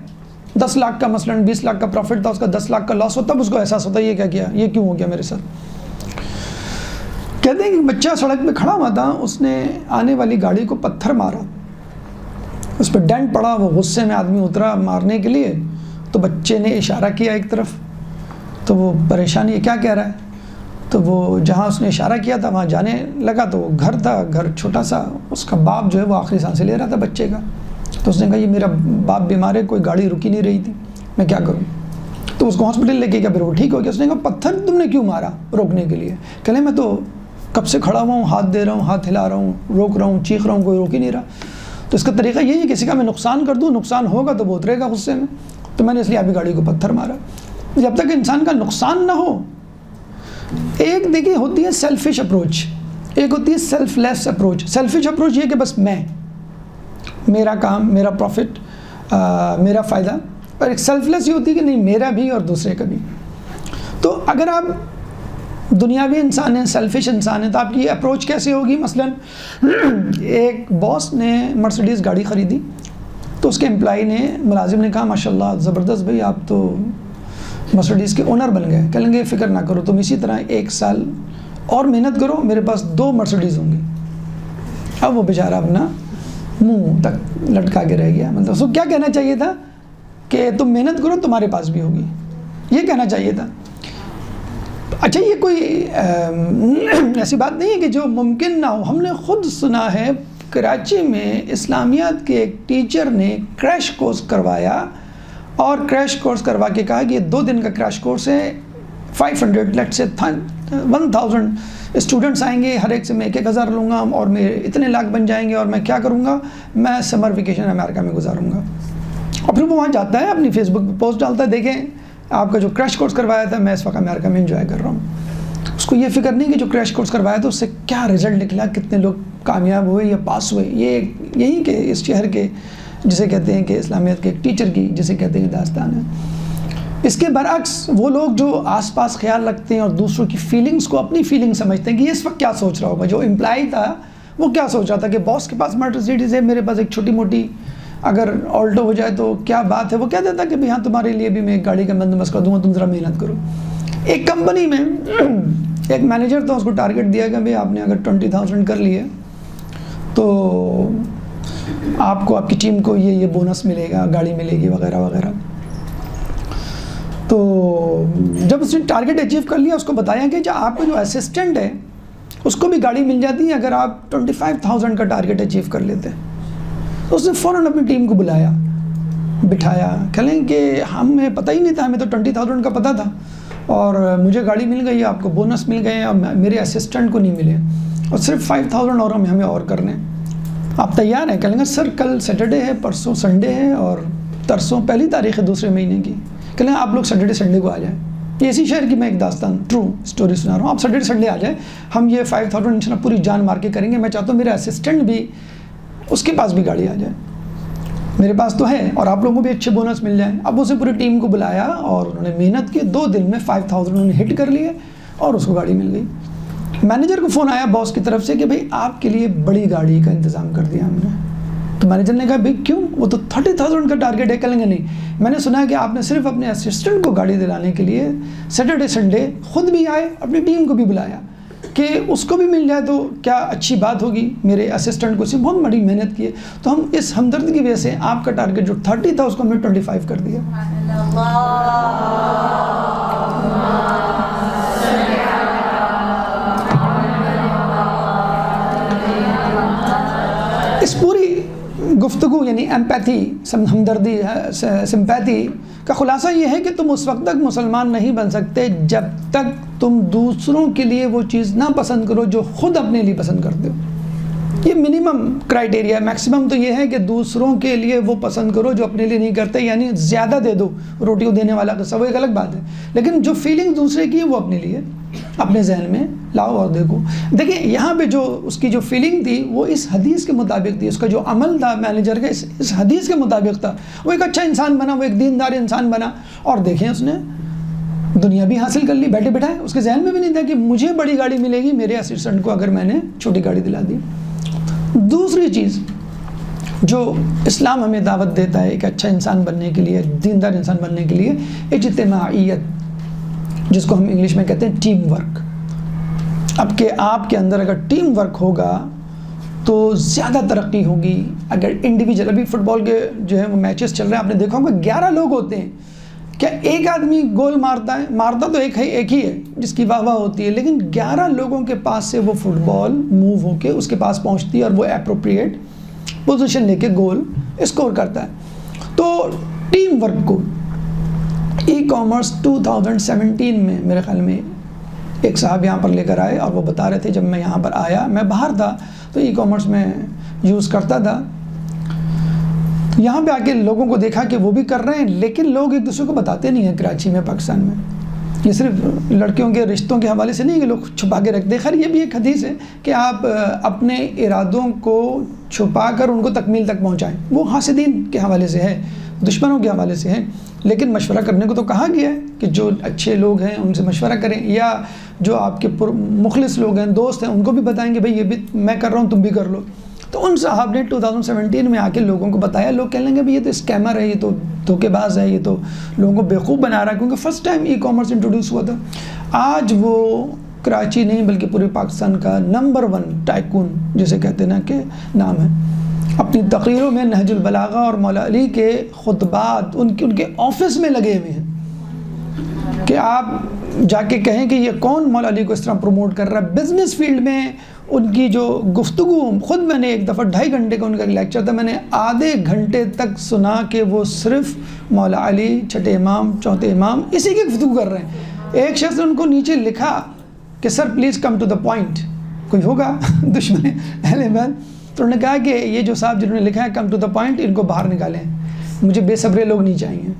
10 لاکھ کا، مثلا 20 لاکھ کا پروفٹ تھا، اس کا 10 لاکھ کا لاس ہوتا ہے، تب اس کو احساس ہوتا ہے یہ کیا کیا، یہ کیوں ہو گیا میرے ساتھ. کہتے ہیں کہ بچہ سڑک پہ کھڑا ہوا تھا، اس نے آنے والی گاڑی کو پتھر مارا، اس پہ ڈینٹ پڑا، وہ غصے میں آدمی اترا مارنے کے لیے، تو بچے نے اشارہ کیا ایک طرف، تو وہ پریشانی ہے کیا کہہ رہا ہے، تو وہ جہاں اس نے اشارہ کیا تھا وہاں جانے لگا، تو وہ گھر تھا، گھر چھوٹا سا، اس کا باپ جو ہے وہ آخری سانسیں لے رہا تھا بچے کا. تو اس نے کہا یہ میرا باپ بیمار ہے، کوئی گاڑی رکی نہیں رہی تھی، میں کیا کروں. تو اس کو ہاسپٹل لے کے گیا، پھر وہ ٹھیک ہو گیا. اس نے کہا پتھر تم نے کیوں مارا روکنے کے لیے؟ کہنے میں تو کب سے کھڑا ہوا ہوں، ہاتھ دے رہا ہوں، ہاتھ ہلا رہا ہوں، روک رہا ہوں، چیخ رہا ہوں، کوئی روک ہی نہیں رہا. تو اس کا طریقہ یہی ہے کسی کا میں نقصان کر دوں، نقصان ہوگا تو وہ اترے گا غصے میں. تو میں نے اس لیے ابھی گاڑی کو پتھر مارا. جب تک انسان کا نقصان نہ ہو. ایک دیکھیے ہوتی ہے سیلفش اپروچ، ایک ہوتی ہے سیلف لیس اپروچ. سیلفش اپروچ یہ کہ بس میں، میرا کام، میرا پروفٹ، میرا فائدہ. اور ایک سیلف لیس یہ ہوتی ہے کہ نہیں، میرا بھی اور دوسرے کا بھی. تو اگر آپ دنیاوی انسان ہیں، سیلفش انسان ہیں، تو آپ کی اپروچ کیسے ہوگی؟ مثلا ایک باس نے مرسیڈیز گاڑی خریدی تو اس کے امپلائی نے، ملازم نے کہا ماشاءاللہ زبردست بھائی، آپ تو مرسیڈیز کے اونر بن گئے. کہیں گے فکر نہ کرو، تم اسی طرح 1 سال اور محنت کرو، میرے پاس 2 مرسیڈیز ہوں گی. اب وہ بیچارہ اپنا منہ تک لٹکا کے رہ گیا. مطلب اس کو کیا کہنا چاہیے تھا کہ تم محنت کرو، تمہارے پاس بھی ہوگی، یہ کہنا چاہیے تھا. اچھا یہ کوئی ایسی بات نہیں ہے کہ جو ممکن نہ ہو. ہم نے خود سنا ہے کراچی میں اسلامیات کے ایک ٹیچر نے کریش کورس کروایا، اور کریش کورس کروا کے کہا کہ یہ 2 دن کا کریش کورس ہے، 500 لیٹ سے 1000 اسٹوڈنٹس آئیں گے، ہر ایک سے میں 1,000 لوں گا، اور میرے اتنے لاکھ بن جائیں گے، اور میں کیا کروں گا، میں سمر ویکیشن امریکہ میں گزاروں گا. اور پھر وہ وہاں جاتا ہے، اپنی فیس بک پہ پوسٹ ڈالتا ہے، دیکھیں آپ کا جو کریش کورس کروایا تھا میں اس وقت امریکہ میں انجوائے کر رہا ہوں. اس کو یہ فکر نہیں کہ جو کریش کورس کروایا تھا اس سے کیا رزلٹ نکلا، کتنے لوگ کامیاب ہوئے یا پاس ہوئے. یہی کہ اس شہر کے جسے کہتے ہیں کہ اسلامیت کے ایک ٹیچر کی جسے کہتے ہیں داستان ہے. اس کے برعکس وہ لوگ جو آس پاس خیال رکھتے ہیں اور دوسروں کی فیلنگز کو اپنی فیلنگ سمجھتے ہیں کہ یہ اس وقت کیا سوچ رہا ہوگا. جو امپلائی تھا وہ کیا سوچ رہا تھا کہ باس کے پاس مرسیڈیز ہے، میرے پاس ایک چھوٹی موٹی اگر آلٹو ہو جائے تو کیا بات ہے. وہ کہہ دیتا کہ بھئی ہاں تمہارے لیے بھی میں ایک گاڑی کا بندوبست کر دوں گا، تم ذرا محنت کرو. ایک کمپنی میں ایک مینیجر تھا، اس کو ٹارگٹ دیا کہ بھئی آپ نے اگر 20,000 کر لیے تو آپ کو، آپ کی ٹیم کو یہ بونس ملے گا، گاڑی ملے گی وغیرہ وغیرہ. تو جب اس نے ٹارگٹ اچیو کر لیا، اس کو بتایا کہ جو آپ کا جو اسسٹنٹ ہے اس کو بھی گاڑی مل جاتی ہے اگر آپ 25,000 کا ٹارگٹ اچیو کر لیتے ہیں. اس نے فوراً اپنی ٹیم کو بلایا، بٹھایا، کہیں کہ ہمیں پتہ ہی نہیں تھا، ہمیں تو 20,000 کا پتہ تھا، اور مجھے گاڑی مل گئی، آپ کو بونس مل گئے، اور میرے اسسٹنٹ کو نہیں ملے، اور صرف 5,000 اور ہمیں اور کرنے. آپ تیار ہیں؟ کہیں گے سر کل سیٹرڈے ہے، پرسوں سنڈے ہے، اور ترسوں 1 تاریخ ہے 2 مہینے کی. کہیں گے آپ لوگ سیٹرڈے سنڈے کو آ جائیں. یہ اسی شہر کی میں ایک داستان ٹرو اسٹوری سنا رہا ہوں. آپ سیٹرڈے سنڈے آ جائیں، ہم یہ 5,000 انشاءاللہ پوری جان مار کے کریں گے. میں چاہتا ہوں میرا اسسٹنٹ بھی، اس کے پاس بھی گاڑی آ جائے، میرے پاس تو ہے، اور آپ لوگوں کو بھی اچھے بونس مل جائیں. اب اسے پوری ٹیم کو بلایا اور انہوں نے محنت کی، 2 دن میں 5,000 انہوں نے ہٹ کر لیے اور اس کو گاڑی مل گئی. مینیجر کو فون آیا باس کی طرف سے کہ بھئی آپ کے لیے بڑی گاڑی کا انتظام کر دیا ہم نے. تو مینیجر نے کہا بھئی کیوں، وہ تو 30,000 کا ٹارگیٹ ہے. کہیں گے نہیں، میں نے سنا ہے کہ آپ نے صرف اپنے اسسٹنٹ کو گاڑی دلانے کے لیے سیٹرڈے سنڈے خود بھی آئے، اپنی ٹیم کو بھی بلایا کہ اس کو بھی مل جائے تو کیا اچھی بات ہوگی. میرے اسسٹنٹ کو سے بہت بڑی محنت کی ہے، تو ہم اس ہمدرد کی وجہ سے آپ کا ٹارگیٹ جو 30 تھا اس کو ہم نے 25 کر دیا. اس پوری گفتگو یعنی ایمپیتھی، ہمدردی، سمپیتھی کا خلاصہ یہ ہے کہ تم اس وقت تک مسلمان نہیں بن سکتے جب تک تم دوسروں کے لیے وہ چیز نہ پسند کرو جو خود اپنے لیے پسند کرتے ہو. یہ منیمم کرائٹیریا ہے. میکسیمم تو یہ ہے کہ دوسروں کے لیے وہ پسند کرو جو اپنے لیے نہیں کرتے، یعنی زیادہ دے دو. روٹی دینے والا قصہ وہ ایک الگ بات ہے، لیکن جو فیلنگ دوسرے کی ہے وہ اپنے لیے اپنے ذہن میں لاؤ اور دیکھو. دیکھیں یہاں پہ جو اس کی جو فیلنگ تھی وہ اس حدیث کے مطابق تھی، اس کا جو عمل تھا مینیجر کا اس حدیث کے مطابق تھا. وہ ایک اچھا انسان بنا، وہ ایک دیندار انسان بنا، اور دیکھیں اس نے دنیا بھی حاصل کر لی بیٹھے بیٹھائے. اس کے ذہن میں بھی نہیں تھا کہ مجھے بڑی گاڑی ملے گی میرے اسسٹنٹ کو اگر میں نے چھوٹی گاڑی دلا دی. دوسری چیز جو اسلام ہمیں دعوت دیتا ہے ایک اچھا انسان بننے کے لیے، دیندار انسان بننے کے لیے، اجتماعیت، جس کو ہم انگلش میں کہتے ہیں ٹیم ورک. اب کہ آپ کے اندر اگر ٹیم ورک ہوگا تو زیادہ ترقی ہوگی. اگر انڈیویجول، ابھی فٹ بال کے جو ہے وہ میچز چل رہے ہیں، آپ نے دیکھا ہوگا 11 لوگ ہوتے ہیں. کیا ایک آدمی گول مارتا تو ایک ہی ہے جس کی واہ واہ ہوتی ہے، لیکن 11 لوگوں کے پاس سے وہ فٹ بال موو ہو کے اس کے پاس پہنچتی ہے اور وہ اپروپریٹ پوزیشن لے کے گول اسکور کرتا ہے. تو ٹیم ورک کو ای کامرس 2017 میں میرے خیال میں ایک صاحب یہاں پر لے کر آئے اور وہ بتا رہے تھے جب میں یہاں پر آیا، میں باہر تھا تو ای کامرس میں یوز کرتا تھا، یہاں پہ آ کے لوگوں کو دیکھا کہ وہ بھی کر رہے ہیں، لیکن لوگ ایک دوسرے کو بتاتے نہیں ہیں کراچی میں، پاکستان میں۔ یہ صرف لڑکیوں کے رشتوں کے حوالے سے نہیں کہ لوگ چھپا کے رکھتے، خیر یہ بھی ایک حدیث ہے کہ آپ اپنے ارادوں کو چھپا کر ان کو تکمیل تک پہنچائیں، وہ حاسدین کے حوالے سے ہے، دشمنوں کے حوالے سے ہے، لیکن مشورہ کرنے کو تو کہا گیا ہے کہ جو اچھے لوگ ہیں ان سے مشورہ کریں، یا جو آپ کے مخلص لوگ ہیں، دوست ہیں، ان کو بھی بتائیں کہ بھئی یہ بھی میں کر رہا ہوں، تم بھی کر لو۔ تو ان صاحب نے 2017 میں آ کے لوگوں کو بتایا، لوگ کہنے لگے بھئی یہ تو اسکیمر ہے، یہ تو دھوکے باز ہے، یہ تو لوگوں کو بیوقوف بنا رہا ہے، کیونکہ first time e commerce introduce ہوا تھا۔ آج وہ کراچی نہیں بلکہ پورے پاکستان کا نمبر 1 ٹائکون جسے کہتے ہیں نا کہ نام ہے، اپنی تقریروں میں نہج البلاغہ اور مولا علی کے خطبات ان کے آفس میں لگے ہوئے ہیں کہ آپ جا کے کہیں کہ یہ کون مولا علی کو اس طرح پروموٹ کر رہا ہے۔ بزنس فیلڈ میں ان کی جو گفتگو، خود میں نے ایک دفعہ 2.5 گھنٹے کا ان کا لیکچر تھا، میں نے آدھے گھنٹے تک سنا کہ وہ صرف مولا علی، چھٹے امام، چوتھے امام، اسی کی گفتگو کر رہے ہیں۔ ایک شخص نے ان کو نیچے لکھا کہ sir please come to the point, کوئی ہوگا دشمن اہل بیت، تو انہوں نے کہا کہ یہ جو صاحب جنہوں نے لکھا ہے کم ٹو دا پوائنٹ، ان کو باہر نکالیں، مجھے بے صبرے لوگ نہیں چاہیے۔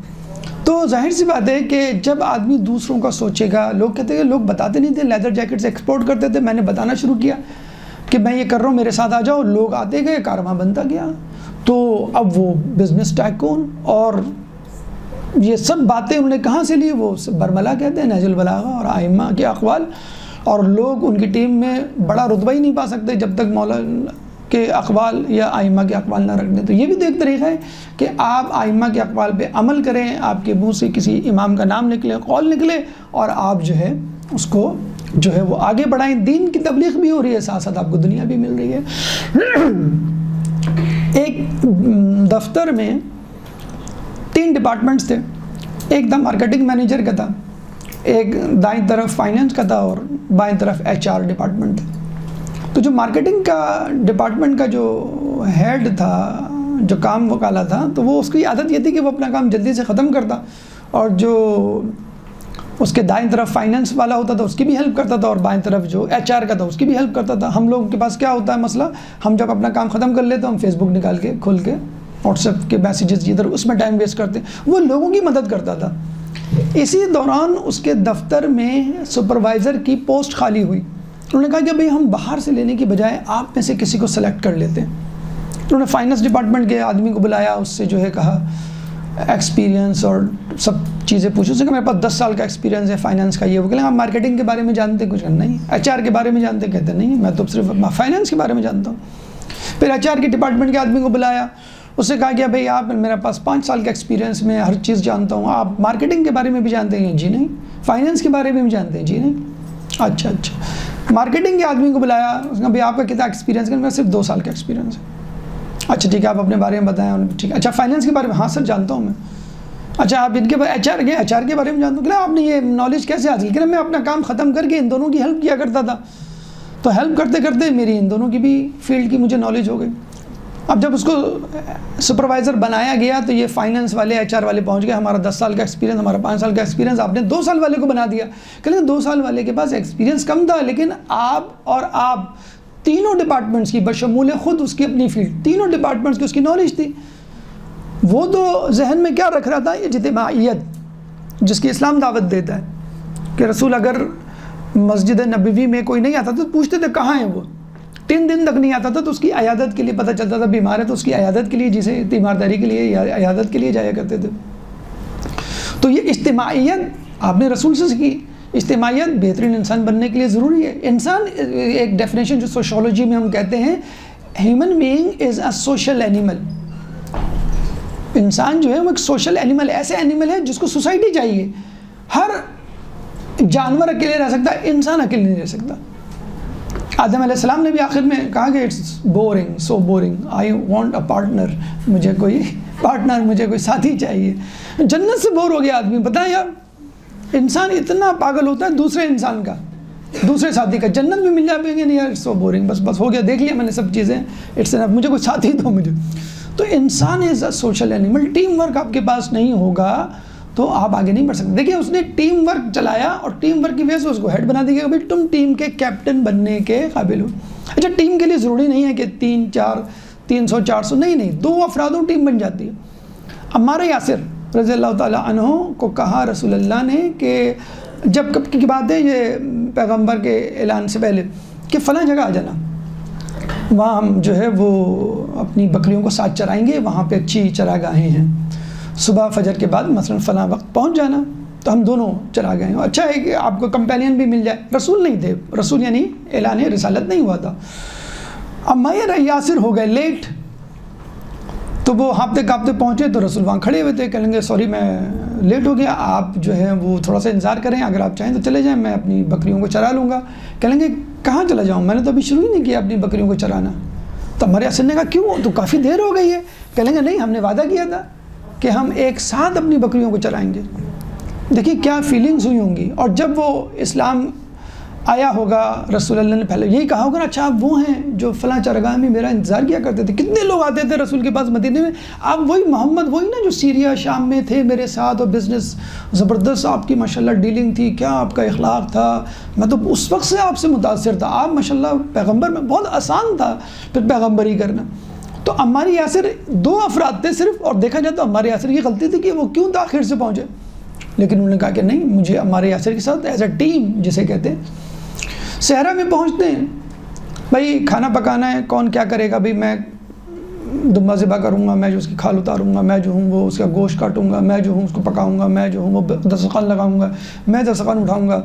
تو ظاہر سی بات ہے کہ جب آدمی دوسروں کا سوچے گا، لوگ کہتے ہیں، لوگ بتاتے نہیں تھے، لیدر جیکٹس ایکسپورٹ کرتے تھے، میں نے بتانا شروع کیا کہ میں یہ کر رہا ہوں، میرے ساتھ آ جاؤ، لوگ آتے گئے، کارواں بنتا گیا۔ تو اب وہ بزنس ٹائکون اور یہ سب باتیں انہوں نے کہاں سے لی؟ وہ برملا کہتے ہیں، نہج البلاغہ اور ائمہ کے اقوال، اور لوگ ان کی ٹیم میں بڑا رتبہ ہی نہیں پا سکتے جب تک مولا کے اقوال یا ائمہ کے اقوال نہ رکھ دیں۔ تو یہ بھی تو ایک طریقہ ہے کہ آپ ائمہ کے اقوال پہ عمل کریں، آپ کے منہ سے کسی امام کا نام نکلے، قول نکلے، اور آپ جو ہے اس کو جو ہے وہ آگے بڑھائیں۔ دین کی تبلیغ بھی ہو رہی ہے، ساتھ ساتھ آپ کو دنیا بھی مل رہی ہے۔ ایک دفتر میں 3 ڈپارٹمنٹس تھے، ایک تھا مارکیٹنگ مینیجر کا تھا، ایک دائیں طرف فائنینس کا تھا، اور بائیں طرف HR ڈپارٹمنٹ تھا۔ تو جو مارکیٹنگ کا ڈپارٹمنٹ کا جو ہیڈ تھا، جو کام وہ کالا تھا، تو وہ اس کی عادت یہ تھی کہ وہ اپنا کام جلدی سے ختم کرتا، اور جو اس کے دائیں طرف فائنینس والا ہوتا تھا اس کی بھی ہیلپ کرتا تھا، اور بائیں طرف جو HR کا تھا اس کی بھی ہیلپ کرتا تھا۔ ہم لوگوں کے پاس کیا ہوتا ہے مسئلہ، ہم جب اپنا کام ختم کر لیتے ہیں ہم فیس بک نکال کے کھول کے واٹس ایپ کے میسیجز ادھر اس میں ٹائم ویسٹ کرتے ہیں، وہ لوگوں کی مدد کرتا تھا۔ اسی دوران اس کے دفتر میں سپروائزر کی پوسٹ خالی ہوئی، انہوں نے کہا کہ بھئی ہم باہر سے لینے کی بجائے آپ میں سے کسی کو سلیکٹ کر لیتے ہیں۔ انہوں نے فائنینس ڈپارٹمنٹ کے آدمی کو بلایا، اس سے جو ہے کہا ایکسپیرینس اور سب چیزیں پوچھو، اس نے کہا میرے پاس 10 سال کا ایکسپیرینس ہے فائنینس کا، یہ وہ کہا آپ مارکیٹنگ کے بارے میں جانتے کچھ نہیں، HR کے بارے میں جانتے، کہتے نہیں میں تو صرف فائنینس کے بارے میں جانتا ہوں۔ پھر HR کے ڈپارٹمنٹ کے آدمی کو بلایا، اس سے کہا کہ بھئی آپ میرے پاس 5 سال کا ایکسپیرینس میں ہر چیز جانتا ہوں، آپ مارکیٹنگ کے بارے میں بھی جانتے ہیں؟ جی نہیں۔ فائنینس کے بارے میں بھی جانتے ہیں؟ جی نہیں۔ اچھا۔ مارکیٹنگ کے آدمی کو بلایا، اس نے کہا بھئی آپ کا کتنا ایکسپیرینس ہے؟ میرا صرف 2 سال کا ایکسپیرینس ہے۔ اچھا ٹھیک ہے، آپ اپنے بارے میں بتائیں۔ ٹھیک ہے، اچھا فائنینس کے بارے میں؟ ہاں سر جانتا ہوں میں۔ اچھا آپ ان کے HR کے بارے میں جانتا ہوں؟ کہ آپ نے یہ نالج کیسے حاصل کی؟ میں اپنا کام ختم کر کے ان دونوں کی ہیلپ کیا کرتا تھا، تو ہیلپ کرتے کرتے میری ان دونوں کی بھی فیلڈ کی مجھے نالج ہو گئی۔ اب جب اس کو سپروائزر بنایا گیا تو یہ فائنینس والے HR والے پہنچ گئے، ہمارا 10 سال کا ایکسپیرینس، ہمارا 5 سال کا ایکسپیرینس، آپ نے 2 سال والے کو بنا دیا۔ کہ 2 سال والے کے پاس ایکسپیرینس کم تھا، لیکن آپ تینوں ڈپارٹمنٹس کی بشمول خود اس کی اپنی فیلڈ، تینوں ڈپارٹمنٹس کی اس کی نالج تھی۔ وہ تو ذہن میں کیا رکھ رہا تھا، یہ اجتماعیت جس کی اسلام دعوت دیتا ہے کہ رسول اگر مسجد نبوی میں کوئی نہیں آتا تو پوچھتے تھے کہاں ہیں وہ، 3 دن تک نہیں آتا تھا تو اس کی عیادت کے لیے پتہ چلتا تھا بیمار ہے تو اس کی عیادت کے لیے، جسے تیمارداری کے لیے یا عیادت کے لیے جایا کرتے تھے۔ تو یہ اجتماعیت آپ نے رسول سے سیکھی۔ اجتماعیت بہترین انسان بننے کے لیے ضروری ہے۔ انسان ایک ڈیفینیشن جو سوشولوجی میں ہم کہتے ہیں، human being is a social animal. انسان جو ہے وہ ایک سوشل اینیمل ہے، ایسے اینیمل ہے جس کو سوسائٹی چاہیے۔ ہر جانور اکیلے رہ سکتا ہے، انسان اکیلے نہیں رہ سکتا۔ آدم علیہ السلام نے بھی آخر میں کہا کہ it's boring, so boring, I want a partner, مجھے کوئی پارٹنر، مجھے کوئی ساتھی چاہیے۔ جنت سے بور ہو گیا آدمی۔ بتائیں یار، انسان اتنا پاگل ہوتا ہے دوسرے انسان کا، دوسرے ساتھی کا، جنت میں مل جائے گے نہیں یار، سو بورنگ، بس ہو گیا، دیکھ لیا میں نے سب چیزیں، اٹس انف، مجھے کوئی ساتھی دو مجھے۔ تو انسان is a social animal. Team work آپ کے پاس نہیں ہوگا تو آپ آگے نہیں بڑھ سکتے. دیکھیے اس نے ٹیم ورک چلایا اور ٹیم ورک کی وجہ سے اس کو ہیڈ بنا دیا کہ بھائی تم ٹیم کے کیپٹن بننے کے قابل ہو. اچھا ٹیم کے لیے ضروری نہیں ہے کہ 300 400 نہیں 2 افرادوں ٹیم بن جاتی ہے. عمار یاسر رضی اللہ تعالیٰ عنہ کو کہا رسول اللہ نے کہ جب کب کی بات ہے یہ پیغمبر کے اعلان سے پہلے کہ فلاں جگہ آ جانا, وہاں ہم جو ہے وہ اپنی بکریوں کو ساتھ چرائیں گے, وہاں پہ اچھی چراگاہیں ہیں, صبح فجر کے بعد مثلا فلاں وقت پہنچ جانا. تو ہم دونوں چرا گئے. اچھا ہے کہ آپ کو کمپینین بھی مل جائے. رسول نہیں تھے, رسول یعنی اعلان رسالت نہیں ہوا تھا. عمار یاسر ہو گئے لیٹ, تو وہ ہاپتے کاپتے پہنچے تو رسول وہاں کھڑے ہوئے تھے. کہیں گے سوری میں لیٹ ہو گیا, آپ جو ہے وہ تھوڑا سا انتظار کریں, اگر آپ چاہیں تو چلے جائیں, میں اپنی بکریوں کو چرا لوں گا. کہیں گے کہاں چلا جاؤں, میں نے تو ابھی شروع ہی نہیں کیا اپنی بکریوں کو چرانا. تو عمار یاسر نے کہا کیوں, تو کافی دیر ہو گئی ہے. کہیں گے نہیں, ہم نے وعدہ کیا تھا کہ ہم ایک ساتھ اپنی بکریوں کو چرائیں گے. دیکھیے کیا فیلنگز ہوئی ہوں گی. اور جب وہ اسلام آیا ہوگا, رسول اللہ نے پہلے یہی کہا ہوگا نا, اچھا آپ وہ ہیں جو فلاں چرگاہ میں میرا انتظار کیا کرتے تھے. کتنے لوگ آتے تھے رسول کے پاس مدینے میں, آپ وہی محمد وہی نا جو سیریا شام میں تھے میرے ساتھ, اور بزنس زبردست آپ کی ماشاءاللہ ڈیلنگ تھی, کیا آپ کا اخلاق تھا, میں تو اس وقت سے آپ سے متاثر تھا, آپ ماشاءاللہ پیغمبر میں بہت آسان تھا پھر پیغمبری کرنا. تو عمار یاسر 2 افراد تھے صرف, اور دیکھا جائے تو عمار یاسر کی غلطی تھی کہ وہ کیوں تاخیر سے پہنچے. لیکن انہوں نے کہا کہ نہیں, مجھے عمار یاسر کے ساتھ ایز اے ٹیم جسے کہتے ہیں. صحرا میں پہنچتے ہیں, بھائی کھانا پکانا ہے, کون کیا کرے گا, بھائی میں دمبا ذبح کروں گا, میں جو اس کی کھال اتاروں گا, میں جو ہوں وہ اس کا گوشت کاٹوں گا, میں جو ہوں اس کو پکاؤں گا, میں جو ہوں وہ دسترخوان لگاؤں گا, میں دسترخوان اٹھاؤں گا.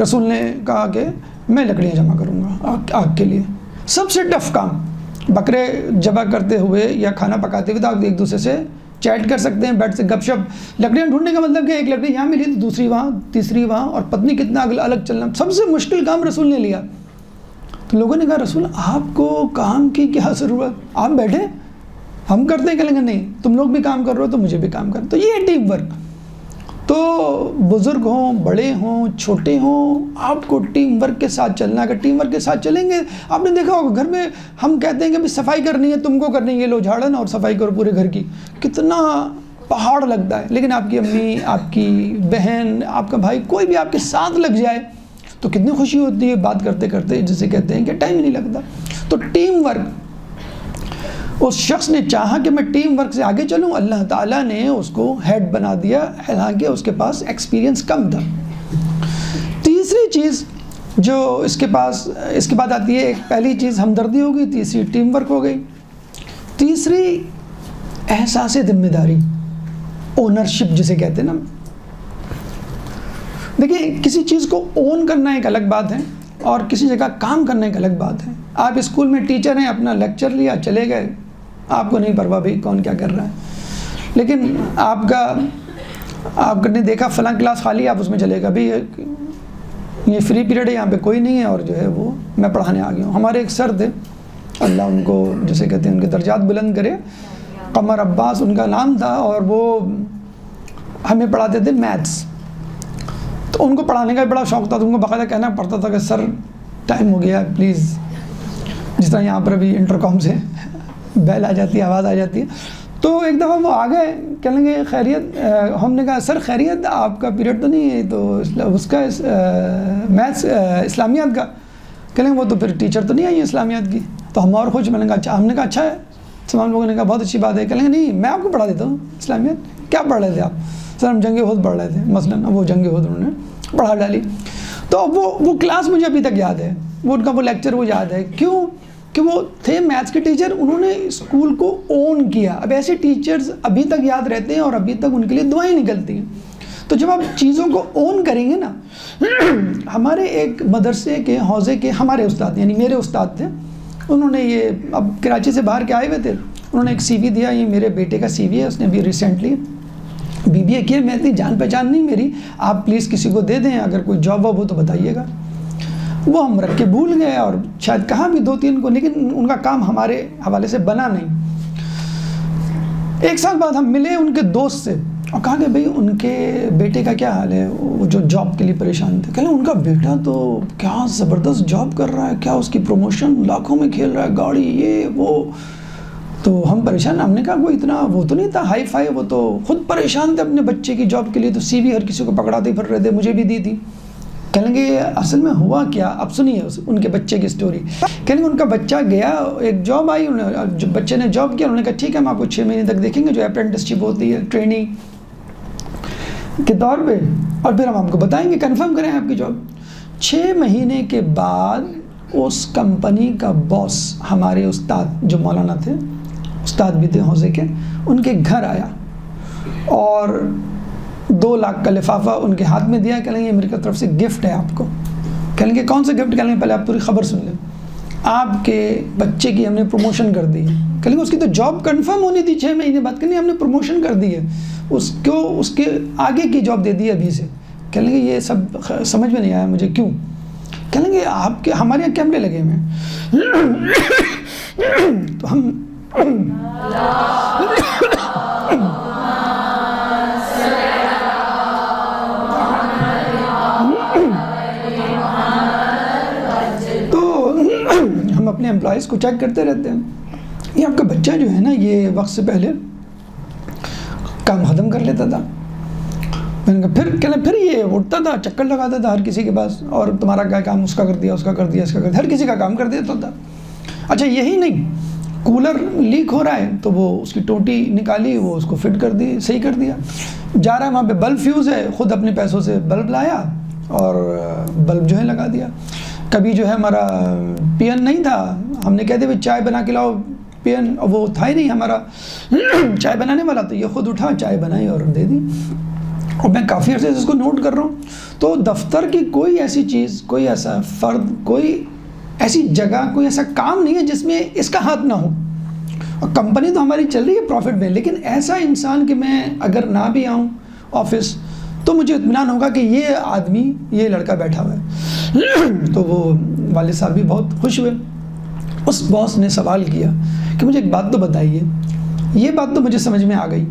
رسول نے کہا کہ میں لکڑیاں جمع کروں گا آگ کے لیے. سب سے ٹف کام, بکرے ذبح کرتے ہوئے یا کھانا پکاتے ہوئے تو آپ ایک دوسرے سے چیٹ کر سکتے ہیں, بیٹھ سے گپ شپ. لکڑیاں ڈھونڈنے کا مطلب کہ ایک لکڑی یہاں ملی تو دوسری وہاں, تیسری وہاں, اور پتنی کتنا الگ چلنا. سب سے مشکل کام رسول نے لیا. تو لوگوں نے کہا رسول آپ کو کام کی کیا ضرورت, آپ بیٹھے ہم کرتے ہیں. کہیں گے نہیں, تم لوگ بھی کام کر رہے ہو تو مجھے بھی کام کرنا. تو یہ ہے ٹیم ورک. تو بزرگ ہوں, بڑے ہوں, چھوٹے ہوں, آپ کو ٹیم ورک کے ساتھ چلنا. اگر ٹیم ورک کے ساتھ چلیں گے, آپ نے دیکھا ہوگا گھر میں ہم کہتے ہیں کہ صفائی کرنی ہے, تم کو کرنی ہے, لو جھاڑن اور صفائی کرو پورے گھر کی, کتنا پہاڑ لگتا ہے. لیکن آپ کی امی, آپ کی بہن, آپ کا بھائی, کوئی بھی آپ کے ساتھ لگ جائے تو کتنی خوشی ہوتی ہے بات کرتے کرتے, جسے کہتے ہیں کہ ٹائم ہی نہیں لگتا. تو ٹیم ورک, اس شخص نے چاہا کہ میں ٹیم ورک سے آگے چلوں, اللہ تعالیٰ نے اس کو ہیڈ بنا دیا, حالانکہ اس کے پاس ایکسپیرینس کم تھا. تیسری چیز جو اس کے بعد آتی ہے, ایک پہلی چیز ہمدردی ہو گئی, تیسری ٹیم ورک ہو گئی, تیسری احساس ذمہ داری, اونرشپ جسے کہتے ہیں نا. دیکھیں کسی چیز کو اون کرنا ایک الگ بات ہے, اور کسی جگہ کام کرنا ایک الگ بات ہے. آپ اسکول میں ٹیچر ہیں, اپنا لیکچر لیا, چلے گئے, آپ کو نہیں پرواہ بھائی کون کیا کر رہا ہے. لیکن آپ نے دیکھا فلاں کلاس خالی, آپ اس میں چلے گا, بھائی یہ فری پیریڈ ہے, یہاں پہ کوئی نہیں ہے, اور جو ہے وہ میں پڑھانے آ گیا ہوں. ہمارے ایک سر تھے, اللہ ان کو جسے کہتے ہیں ان کے درجات بلند کرے, قمر عباس ان کا نام تھا, اور وہ ہمیں پڑھاتے تھے میتھس. تو ان کو پڑھانے کا بڑا شوق تھا, تو ان کو باقاعدہ کہنا پڑتا تھا کہ سر ٹائم ہو گیا پلیز. جس طرح یہاں پر ابھی انٹر کام سے بیل آ جاتی ہے, آواز آ جاتی ہے. تو ایک دفعہ وہ آ گئے, کہنے لگے خیریت. ہم نے کہا سر خیریت, آپ کا پیریڈ تو نہیں ہے, تو اس کا میتھس اسلامیات کا. کہنے لگے وہ تو پھر ٹیچر تو نہیں آئی اسلامیات کی. تو ہم اور خوش. میں نے کہا اچھا, ہم نے کہا اچھا ہے. تمام لوگوں نے کہا بہت اچھی بات ہے. کہنے لگے نہیں میں آپ کو پڑھا دیتا ہوں اسلامیات. کیا پڑھ رہے تھے آپ؟ سر ہم جنگ احد پڑھ رہے تھے مثلاً. وہ جنگ احد انہوں نے پڑھا ڈالی. تو وہ کلاس مجھے ابھی تک یاد ہے, وہ ان کا وہ لیکچر وہ یاد ہے. کیوں کہ وہ تھے میتھس کے ٹیچر, انہوں نے اسکول کو اون کیا. اب ایسے ٹیچرز ابھی تک یاد رہتے ہیں, اور ابھی تک ان کے لیے دعائیں نکلتی ہیں. تو جب آپ چیزوں کو اون کریں گے نا, ہمارے ایک مدرسے کے حوزے کے ہمارے استاد, یعنی میرے استاد تھے, انہوں نے یہ اب کراچی سے باہر کے آئے ہوئے تھے, انہوں نے ایک سی وی دیا. یہ میرے بیٹے کا سی وی ہے, اس نے ابھی ریسنٹلی BBA کیا. میں اتنی جان پہچان نہیں میری, آپ پلیز کسی کو دے دیں, اگر کوئی جاب واب ہو تو بتائیے گا. وہ ہم رکھ کے بھول گئے, اور شاید کہاں بھی 2-3 کو, لیکن ان کا کام ہمارے حوالے سے بنا نہیں. ایک سال بعد ہم ملے ان کے دوست سے, اور کہا کہ بھئی ان کے بیٹے کا کیا حال ہے, وہ جو جاب کے لیے پریشان تھے. کہنے ان کا بیٹا تو کیا زبردست جاب کر رہا ہے, کیا اس کی پروموشن لاکھوں میں کھیل رہا ہے, گاڑی یہ وہ. تو ہم پریشان، ہم نے کہا وہ اتنا وہ تو نہیں تھا ہائی فائی، وہ تو خود پریشان تھے اپنے بچے کی جاب کے لیے، تو سی وی ہر کسی کو پکڑاتے پھر رہے تھے، مجھے بھی دی تھی. کہیں گے اصل میں ہوا کیا، اب سنیے ان کے بچے کی سٹوری. کہیں گے ان کا بچہ گیا، ایک جاب آئی، جو بچے نے جاب کیا، انہوں نے کہا ٹھیک ہے ہم آپ کو 6 مہینے تک دیکھیں گے، جو اپرینٹسشپ ہوتی ہے ٹریننگ کے طور پہ، اور پھر ہم آپ کو بتائیں گے، کنفرم کریں آپ کی جاب. 6 مہینے کے بعد اس کمپنی کا باس ہمارے استاد جو مولانا تھے، استاد بھی تھے حوزے کے، ان کے گھر آیا اور 2 لاکھ کا لفافہ ان کے ہاتھ میں دیا. کہیں گے میری طرف سے گفٹ ہے آپ کو. کہیں گے کون سا گفٹ؟ کہیں گے پہلے آپ پوری خبر سن لیں. آپ کے بچے کی ہم نے پروموشن کر دی. کہیں گے اس کی تو جاب کنفرم ہونی تھی 6 مہینے بعد. کہیں گے ہم نے پروموشن کر دی ہے اس کو، اس کے آگے کی جاب دے دی ابھی سے. کہیں گے یہ سب سمجھ میں نہیں آیا مجھے، کیوں؟ کہیں گے آپ کے ہمارے یہاں کیمرے لگے ہوئے ہیں. تو ہم اپنے امپلائیز کو چیک کرتے رہتے ہیں. یہ آپ کا بچہ جو ہے نا، یہ وقت سے پہلے کام ختم کر لیتا تھا. میں نے کہا پھر یہ اٹھتا تھا، چکر لگاتا تھا ہر کسی کے پاس، اور تمہارا کیا کام، اس کا کر دیا، اس کا کر دیا، اس کا کر دیا، ہر کسی کا کام کر دیتا تھا. اچھا یہی نہیں، کولر لیک ہو رہا ہے تو وہ اس کی ٹوٹی نکالی، وہ اس کو فٹ کر دی، صحیح کر دیا. جا رہا ہے وہاں پہ بلب فیوز ہے، خود اپنے پیسوں سے بلب لایا اور بلب جو ہے لگا دیا. کبھی جو ہے ہمارا پین نہیں تھا، ہم نے کہتے ہوئے چائے بنا کے لاؤ، پین وہ تھا ہی نہیں ہمارا چائے بنانے والا، تو یہ خود اٹھا چائے بنائی اور دے دی. اور میں کافی عرصے سے اس کو نوٹ کر رہا ہوں. تو دفتر کی کوئی ایسی چیز، کوئی ایسا فرد، کوئی ایسی جگہ، کوئی ایسا کام نہیں ہے جس میں اس کا ہاتھ نہ ہو. اور کمپنی تو ہماری چل رہی ہے پروفٹ میں، لیکن ایسا انسان کہ میں اگر نہ بھی آؤں آفس تو مجھے اطمینان ہوگا کہ یہ آدمی، یہ لڑکا بیٹھا ہوا ہے. تو وہ والد صاحب بھی بہت خوش ہوئے. اس باس نے سوال کیا کہ مجھے ایک بات تو بتائیے، یہ بات تو مجھے سمجھ میں آ گئی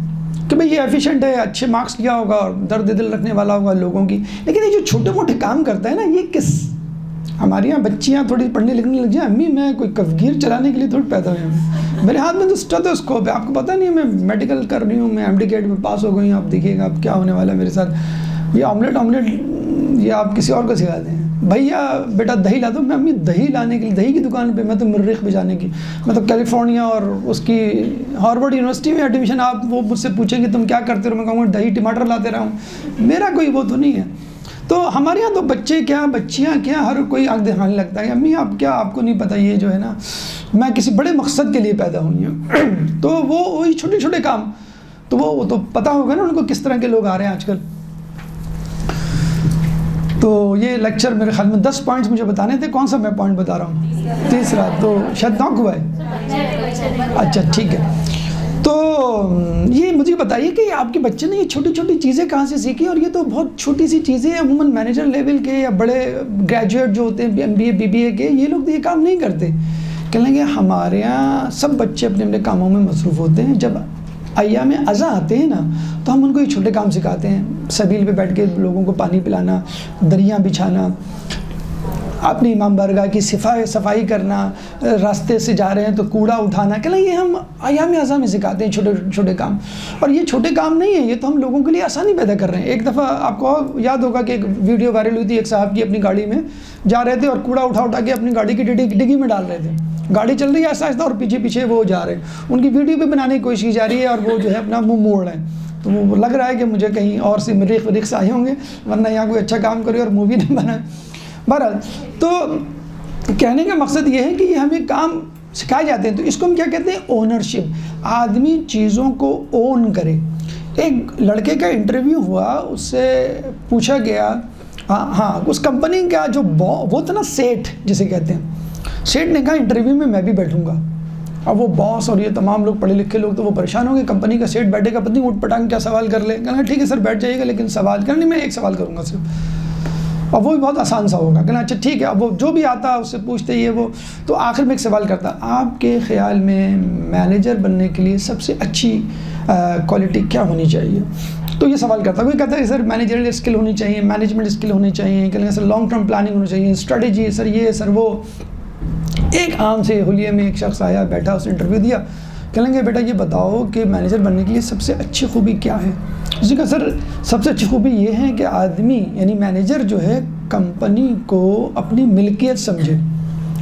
کہ بھئی یہ ایفیشینٹ ہے، اچھے مارکس لیا ہوگا اور درد دل رکھنے والا ہوگا لوگوں کی، لیکن یہ جو چھوٹے موٹے کام کرتا ہے نا، یہ کس؟ ہمارے یہاں بچیاں تھوڑی پڑھنے لکھنے لگ جائیں، امی میں کوئی کفگیر چلانے کے لیے تھوڑی پیدا ہوئی ہوں، میرے ہاتھ میں تو اسٹیتھوسکوپ ہے، آپ کو پتہ نہیں ہے میں میڈیکل کر رہی ہوں، میں MD گیٹ میں پاس ہو گئی ہوں، آپ دیکھیے گا اب کیا ہونے والا ہے میرے ساتھ. یہ آملیٹ یہ آپ کسی اور کو سکھا دیں. بھیا بیٹا دہی لا دو، میں امی دہی لانے کے لیے، دہی کی دکان پہ، میں تو مریخ بجانے کی، میں تو کیلیفورنیا اور اس کی ہارورڈ یونیورسٹی میں ایڈمیشن، آپ وہ مجھ سے پوچھیں گے تم کیا کرتے ہو، میں کہوں گا دہی ٹماٹر لاتے رہا ہوں، میرا کوئی وہ تو نہیں ہے. تو ہمارے یہاں تو بچے کیا، بچیاں کیا، ہر کوئی آنکھ دکھانے لگتا ہے، امی آپ کیا، آپ کو نہیں پتہ یہ جو ہے نا میں کسی بڑے مقصد کے لیے پیدا ہوئی ہوں. تو وہ وہی چھوٹے چھوٹے کام، تو وہ تو پتہ ہوگا نا ان کو کس طرح کے لوگ آ رہے ہیں آج کل. تو یہ لیکچر میرے خیال میں 10 پوائنٹس مجھے بتانے تھے، کون سا میں پوائنٹ بتا رہا ہوں؟ تیسرا. تو شاید ناک ہوا ہے، اچھا ٹھیک ہے. تو یہ مجھے بتائیے کہ آپ کے بچے نے یہ چھوٹی چھوٹی چیزیں کہاں سے سیکھی؟ اور یہ تو بہت چھوٹی سی چیزیں ہیں، عموماً مینیجر لیول کے یا بڑے گریجویٹ جو ہوتے ہیں MBA BBA کے، یہ لوگ تو یہ کام نہیں کرتے. کہیں گے ہمارے یہاں سب بچے اپنے اپنے کاموں میں مصروف ہوتے ہیں، جب ایام اذاں آتے ہیں نا تو ہم ان کو یہ چھوٹے کام سکھاتے ہیں، سبیل پہ بیٹھ کے لوگوں کو پانی پلانا، دریاں بچھانا، اپنی امام بارگاہ کی صفائی کرنا، راستے سے جا رہے ہیں تو کوڑا اٹھانا. کہ یہ ہم ایام اذاں میں سکھاتے ہیں چھوٹے چھوٹے کام. اور یہ چھوٹے کام نہیں ہیں، یہ تو ہم لوگوں کے لیے آسانی پیدا کر رہے ہیں. ایک دفعہ آپ کو یاد ہوگا کہ ایک ویڈیو وائرل ہوئی تھی، ایک صاحب کی اپنی گاڑی میں جا رہے تھے اور کوڑا اٹھا کے اپنی گاڑی کی ڈگی میں ڈال رہے تھے. گاڑی چل رہی ہے آہستہ آہستہ اور پیچھے وہ جا رہے ہیں، ان کی ویڈیو بھی بنانے کی کوشش کی جا رہی ہے اور وہ جو ہے اپنا منہ موڑ رہے ہیں. تو وہ لگ رہا ہے کہ مجھے کہیں اور سے مریخ سے آئے ہوں گے، ورنہ یہاں کوئی اچھا کام کرے اور مووی نہیں بنائے. بہرحال تو کہنے کا مقصد یہ ہے کہ یہ ہمیں کام سکھائے جاتے ہیں. تو اس کو ہم کیا کہتے ہیں؟ اونرشپ. آدمی چیزوں کو اون کرے. ایک لڑکے کا انٹرویو ہوا، اس سے پوچھا گیا، ہاں اس کمپنی کا جو وہ تھا نا سیٹ جسے کہتے ہیں، سیٹ نے کہا انٹرویو میں بھی بیٹھوں گا. اب وہ باس اور یہ تمام لوگ پڑھے لکھے لوگ تو وہ پریشان ہو گئے، کمپنی کا سیٹ بیٹھے گا، پتہ نہیں اٹھ پٹانگ کیا سوال کر لے. کہنا ٹھیک ہے سر بیٹھ جائیے گا، لیکن سوال کرنے میں ایک سوال کروں گا صرف، اور وہ بھی بہت آسان سا ہوگا. کہنا اچھا ٹھیک ہے. اب وہ جو بھی آتا اس سے پوچھتے یہ وہ. تو آخر میں ایک سوال کرتا، آپ کے خیال میں مینیجر بننے کے لیے سب سے اچھی کوالٹی کیا ہونی چاہیے؟ تو یہ سوال کرتا. کوئی کہتا ہے سر مینیجریل اسکل ہونی چاہیے، مینجمنٹ اسکل ہونی چاہیے، کہیں سر لانگ ٹرم پلاننگ ہونی چاہیے، اسٹریٹجی، سر یہ سر وہ. ایک عام سے حلیے میں ایک شخص آیا، بیٹھا، اس نے انٹرویو دیا. کہیں گے بیٹا یہ بتاؤ کہ مینیجر بننے کے لیے سب سے اچھی خوبی کیا ہے؟ اس نے کہا سر سب سے اچھی خوبی یہ ہے کہ آدمی یعنی مینیجر جو ہے کمپنی کو اپنی ملکیت سمجھے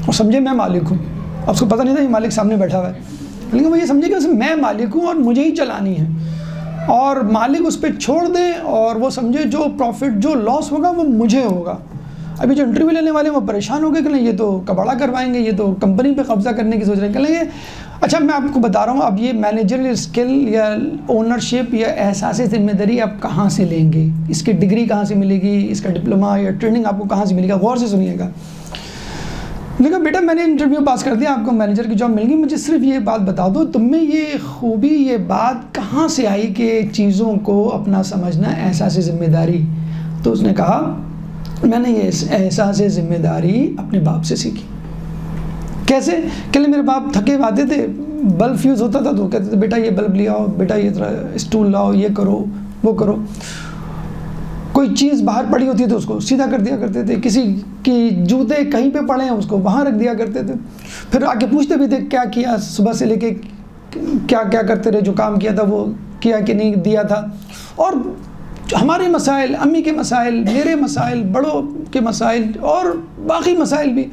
اور سمجھے میں مالک ہوں. اب اس کو پتہ نہیں تھا یہ مالک سامنے بیٹھا ہوا ہے، لیکن وہ یہ سمجھے کہ میں مالک ہوں اور مجھے ہی چلانی ہے، اور مالک اس پہ چھوڑ دے اور وہ سمجھے جو پروفٹ جو لاس ہوگا وہ مجھے ہوگا. ابھی جو انٹرویو لینے والے ہیں وہ پریشان ہو گئے کہ یہ تو کباڑا کروائیں گے، یہ تو کمپنی پہ قبضہ کرنے کی سوچ رہے ہیں. کہیں گے اچھا میں آپ کو بتا رہا ہوں اب یہ مینیجریل اسکل یا اونرشپ یا احساس ذمہ داری آپ کہاں سے لیں گے، اس کی ڈگری کہاں سے ملے گی، اس کا ڈپلوما یا ٹریننگ آپ کو کہاں سے ملے گا، غور سے سنیے گا. لیکن بیٹا میں نے انٹرویو پاس کر دیا، آپ کو مینیجر کی جاب مل گئی، مجھے صرف یہ بات بتا دو تم میں یہ خوبی یہ بات کہاں سے آئی کہ چیزوں کو اپنا سمجھنا احساس ذمہ داری. تو اس نے کہا میں نے یہ احساس ذمہ داری اپنے باپ سے سیکھی. کیسے؟ کہ میرے باپ تھکے آتے تھے، بلب فیوز ہوتا تھا تو کہتے تھے بیٹا یہ بلب لے آؤ، بیٹا یہ اسٹول لاؤ، یہ کرو وہ کرو. کوئی چیز باہر پڑی ہوتی ہے تو اس کو سیدھا کر دیا کرتے تھے، کسی کی جوتے کہیں پہ پڑے ہیں اس کو وہاں رکھ دیا کرتے تھے. پھر آ کے پوچھتے بھی تھے کیا کیا صبح سے لے کے کیا کیا کرتے رہے، جو کام کیا تھا وہ کیا کہ نہیں دیا تھا. اور ہمارے مسائل، امی کے مسائل، میرے مسائل، بڑوں کے مسائل اور باقی مسائل بھی،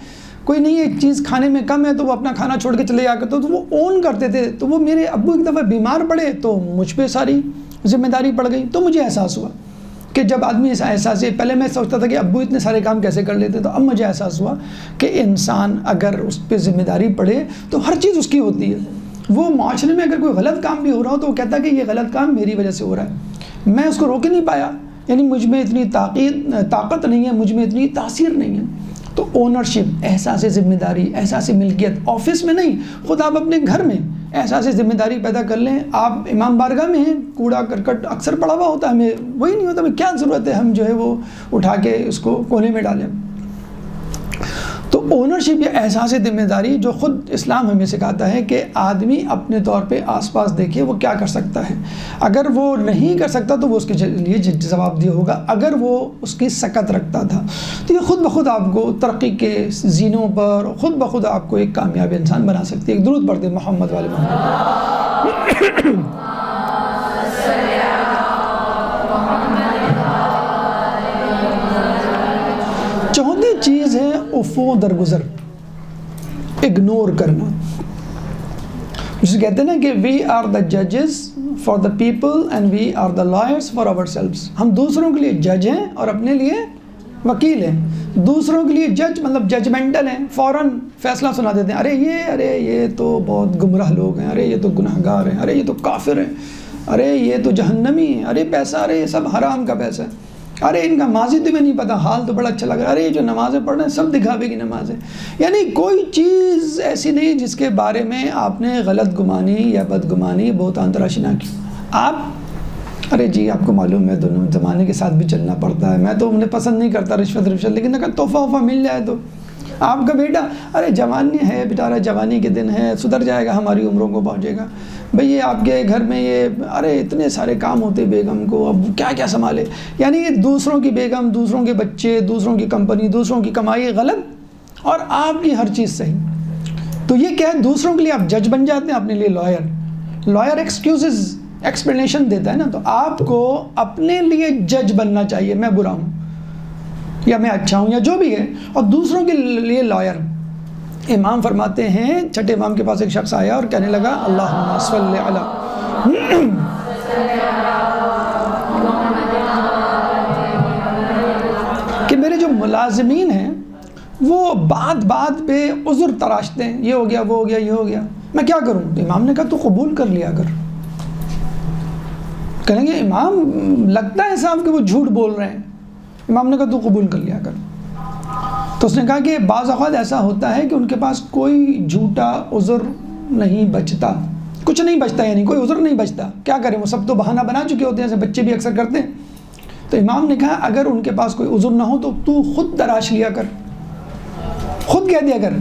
کوئی نہیں ایک چیز کھانے میں کم ہے تو وہ اپنا کھانا چھوڑ کے چلے جا کرتے تو وہ اون کرتے تھے. تو وہ میرے ابو ایک دفعہ بیمار پڑے تو مجھ پہ ساری ذمہ داری پڑ گئی. تو مجھے احساس ہوا کہ جب آدمی ایسا احساس ہے، پہلے میں سوچتا تھا کہ ابو اتنے سارے کام کیسے کر لیتے، تو اب مجھے احساس ہوا کہ انسان اگر اس پہ ذمہ داری پڑے تو ہر چیز اس کی ہوتی ہے. وہ معاشرے میں اگر کوئی غلط کام بھی ہو رہا ہو تو وہ کہتا ہے کہ یہ غلط کام میری وجہ سے ہو رہا ہے، میں اس کو روک نہیں پایا، یعنی مجھ میں اتنی طاقت نہیں ہے، مجھ میں اتنی تاثیر نہیں ہے. تو اونرشپ، احساس ذمہ داری، احساس ملکیت، آفس میں نہیں، خود آپ اپنے گھر میں احساس ذمہ داری پیدا کر لیں. آپ امام بارگاہ میں ہیں، کوڑا کرکٹ اکثر پڑا ہوا ہوتا ہے، ہمیں وہی نہیں ہوتا، ہمیں کیا ضرورت ہے ہم جو ہے وہ اٹھا کے اس کو کونے میں ڈالیں. تو اونرشپ یا احساس ذمہ داری جو خود اسلام ہمیں سکھاتا ہے کہ آدمی اپنے طور پہ آس پاس دیکھے وہ کیا کر سکتا ہے. اگر وہ نہیں کر سکتا تو وہ اس کے لیے جواب دہ ہوگا. اگر وہ اس کی سکت رکھتا تھا تو یہ خود بخود آپ کو ترقی کے زینوں پر خود بخود آپ کو ایک کامیاب انسان بنا سکتی ہے. ایک درود پڑھتے محمد والے محمد. چوتھی چیز ہے افو درگزر، اگنور کرنا. جسے کہتے ہیں نا کہ وی آر دا ججز for the people and we are the lawyers for ourselves. ہم دوسروں کے لیے جج ہیں اور اپنے لیے وکیل ہیں. دوسروں کے لیے جج مطلب ججمنٹل ہیں، فوراً فیصلہ سنا دیتے ہیں، ارے یہ تو بہت گمراہ لوگ ہیں، ارے یہ تو گناہ گار ہیں، ارے یہ تو کافر ہیں، ارے یہ تو جہنمی ہیں، ارے پیسہ، ارے یہ سب حرام کا پیسہ ہے، ارے ان کا ماضی تمہیں نہیں پتہ، حال تو بڑا اچھا لگ رہا ہے، ارے یہ جو نمازیں پڑھ رہے ہیں سب دکھاوے کی نمازیں. یعنی کوئی چیز ایسی نہیں جس کے بارے میں آپ نے غلط گمانی یا بدگمانی بہتان تراشی نہ کی. آپ ارے جی آپ کو معلوم ہے دونوں زمانے کے ساتھ بھی چلنا پڑتا ہے، میں تو انہیں پسند نہیں کرتا رشوت، لیکن اگر تحفہ وفہ مل جائے تو آپ کا بیٹا ارے جوانی ہے بیچارہ، جوانی کے دن ہے، سدھر جائے گا، ہماری عمروں کو پہنچے گا. بھئی یہ آپ کے گھر میں یہ ارے اتنے سارے کام ہوتے بیگم کو، اب کیا کیا سنبھالے. یعنی یہ دوسروں کی بیگم، دوسروں کے بچے، دوسروں کی کمپنی، دوسروں کی کمائی غلط اور آپ کی ہر چیز صحیح. تو یہ کیا ہے، دوسروں کے لیے آپ جج بن جاتے ہیں، اپنے لیے لائر ایکسکیوزز ایکسپلینیشن دیتا ہے نا. تو آپ کو اپنے لیے جج بننا چاہیے، میں برا ہوں یا میں اچھا ہوں یا جو بھی ہے، اور دوسروں کے لیے لائر. امام فرماتے ہیں، چھٹے امام کے پاس ایک شخص آیا اور کہنے لگا اللہم صلی علی، کہ میرے جو ملازمین ہیں وہ بات پہ عذر تراشتے ہیں، یہ ہو گیا وہ ہو گیا یہ ہو گیا، میں کیا کروں. تو امام نے کہا تو قبول کر لیا کر. کہیں گے امام لگتا ہے صاحب کہ وہ جھوٹ بول رہے ہیں. امام نے کہا تو قبول کر لیا کر. تو اس نے کہا کہ بعض اوقات ایسا ہوتا ہے کہ ان کے پاس کوئی جھوٹا عذر نہیں بچتا، کچھ نہیں بچتا، یعنی کوئی عذر نہیں بچتا. کیا کریں، وہ سب تو بہانہ بنا چکے ہوتے ہیں، جیسے بچے بھی اکثر کرتے ہیں. تو امام نے کہا اگر ان کے پاس کوئی عذر نہ ہو تو خود تراش لیا کر، خود کہہ دیا کر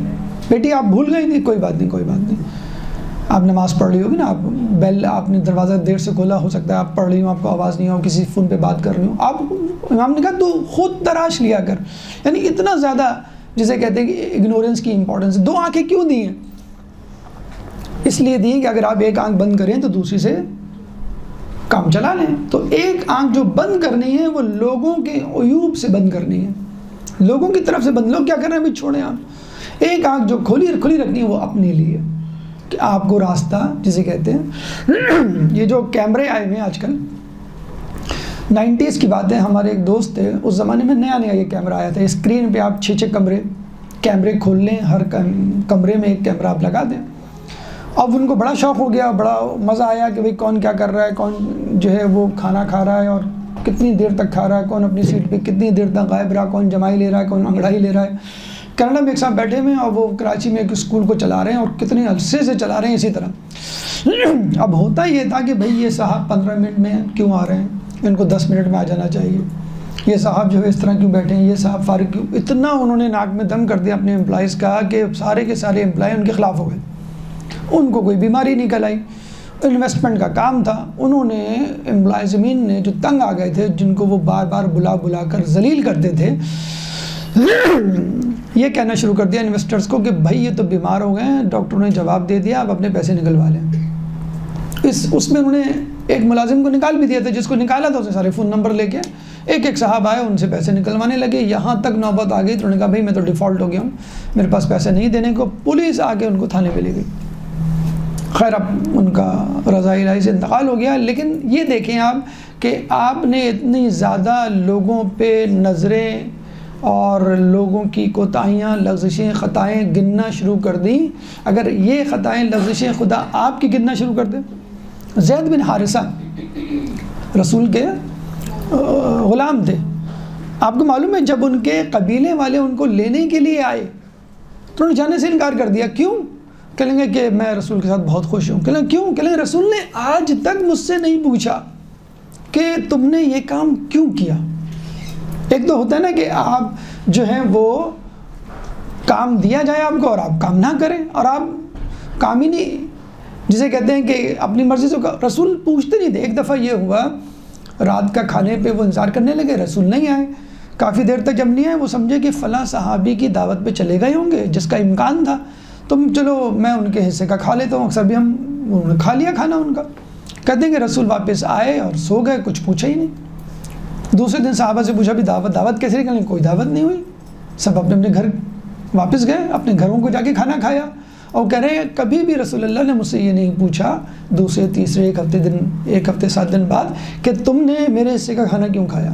بیٹی آپ بھول گئی تھی، کوئی بات نہیں. آپ نماز پڑھ رہی ہوگی نا، آپ بیل آپ نے دروازہ دیر سے کھولا، ہو سکتا ہے آپ پڑھ رہی ہوں، آپ کو آواز نہیں ہو، کسی فون پہ بات کر رہی ہوں، آپ امام نے کہا تو خود تراش لیا کر. یعنی اتنا زیادہ جسے کہتے ہیں کہ اگنورنس کی امپورٹنس. 2 آنکھیں کیوں دی ہیں؟ اس لیے دی کہ اگر آپ ایک آنکھ بند کریں تو دوسری سے کام چلا لیں. تو ایک آنکھ جو بند کرنی ہے وہ لوگوں کے عیوب سے بند کرنی ہے, لوگوں کی طرف سے بند. لوگ کیا کر رہے ہیں بھی چھوڑیں آپ. ایک آنکھ جو کھلی رکھنی ہے وہ اپنے لیے, کہ آپ کو راستہ جسے کہتے ہیں. یہ جو کیمرے آئے ہوئے ہیں آج کل, 90s کی بات ہے, ہمارے ایک دوست تھے, اس زمانے میں نیا یہ کیمرہ آیا تھا. اسکرین پہ آپ 6 کیمرے کھول لیں, ہر کمرے میں ایک کیمرہ آپ لگا دیں. اب ان کو بڑا شوق ہو گیا, بڑا مزہ آیا کہ بھئی کون کیا کر رہا ہے, کون جو ہے وہ کھانا کھا رہا ہے اور کتنی دیر تک کھا رہا ہے, کون اپنی سیٹ پہ کتنی دیر تک غائب رہا, کون جمائی لے رہا ہے, کون انگڑائی لے رہا ہے. کینیڈا میں ایک ساتھ بیٹھے ہوئے ہیں اور وہ کراچی میں ایک اسکول کو چلا رہے ہیں اور کتنے عرصے سے چلا رہے ہیں اسی طرح. اب ہوتا یہ تھا کہ بھئی یہ صاحب 15 منٹ میں کیوں آ رہے ہیں, ان کو 10 منٹ میں آ جانا چاہیے. یہ صاحب جو ہے اس طرح کیوں بیٹھے ہیں, یہ صاحب فارغ کیوں. اتنا انہوں نے ناک میں دم کر دیا اپنے امپلائیز کا کہ سارے کے سارے امپلائی ان کے خلاف ہو گئے. ان کو کوئی بیماری نکل آئی, انویسٹمنٹ کا کام تھا. انہوں نے ملازمین نے جو تنگ آ گئے تھے, جن کو وہ بار بار بلا کر ذلیل کرتے تھے, یہ کہنا شروع کر دیا انویسٹرز کو کہ بھائی یہ تو بیمار ہو گئے ہیں, ڈاکٹروں نے جواب دے دیا, آپ اپنے پیسے نکلوا لیں. اس میں انہوں نے ایک ملازم کو نکال بھی دیا تھا. جس کو نکالا تھا اسے سارے فون نمبر لے کے ایک صاحب آئے, ان سے پیسے نکلوانے لگے. یہاں تک نوبت آ گئی تو انہوں نے کہا بھائی میں تو ڈیفالٹ ہو گیا ہوں, میرے پاس پیسے نہیں دینے کو. پولیس آ کے ان کو تھانے پہ لے گئی. خیر اب ان کا رضاء الہی سے انتقال ہو گیا. لیکن یہ دیکھیں آپ کہ آپ نے اتنی زیادہ لوگوں پہ نظریں اور لوگوں کی کوتاہیاں, لغزشیں, خطائیں گننا شروع کر دیں. اگر یہ خطائیں, لغزشیں خدا آپ کی گننا شروع کر دیں. زید بن حارثہ رسول کے غلام تھے. آپ کو معلوم ہے جب ان کے قبیلے والے ان کو لینے کے لیے آئے تو انہوں نے جانے سے انکار کر دیا. کیوں؟ کہیں گے کہ میں رسول کے ساتھ بہت خوش ہوں. کہیں کیوں؟ کہیں رسول نے آج تک مجھ سے نہیں پوچھا کہ تم نے یہ کام کیوں کیا. ایک تو ہوتا ہے نا کہ آپ جو ہیں وہ کام دیا جائے آپ کو اور آپ کام نہ کریں, اور آپ کام ہی نہیں, جسے کہتے ہیں کہ اپنی مرضی سے. رسول پوچھتے نہیں تھے. ایک دفعہ یہ ہوا, رات کا کھانے پہ وہ انتظار کرنے لگے, رسول نہیں آئے. کافی دیر تک جب نہیں آئے, وہ سمجھے کہ فلاں صحابی کی دعوت پہ چلے گئے ہوں گے, جس کا امکان تھا, تو چلو میں ان کے حصے کا کھا لیتا ہوں. اکثر بھی انہوں نے کھا لیا کھانا ان کا. کہتے ہیں کہ رسول واپس آئے اور سو گئے, کچھ پوچھا ہی نہیں. دوسرے دن صحابہ سے پوچھا بھی دعوت کیسے نکلی؟ کوئی دعوت نہیں ہوئی. سب اپنے اپنے گھر واپس گئے, اپنے گھروں کو جا کے کھانا کھایا. اور کہہ رہے ہیں کبھی بھی رسول اللہ نے مجھ سے یہ نہیں پوچھا دوسرے تیسرے ایک ہفتے 7 دن بعد کہ تم نے میرے حصے کا کھانا کیوں کھایا.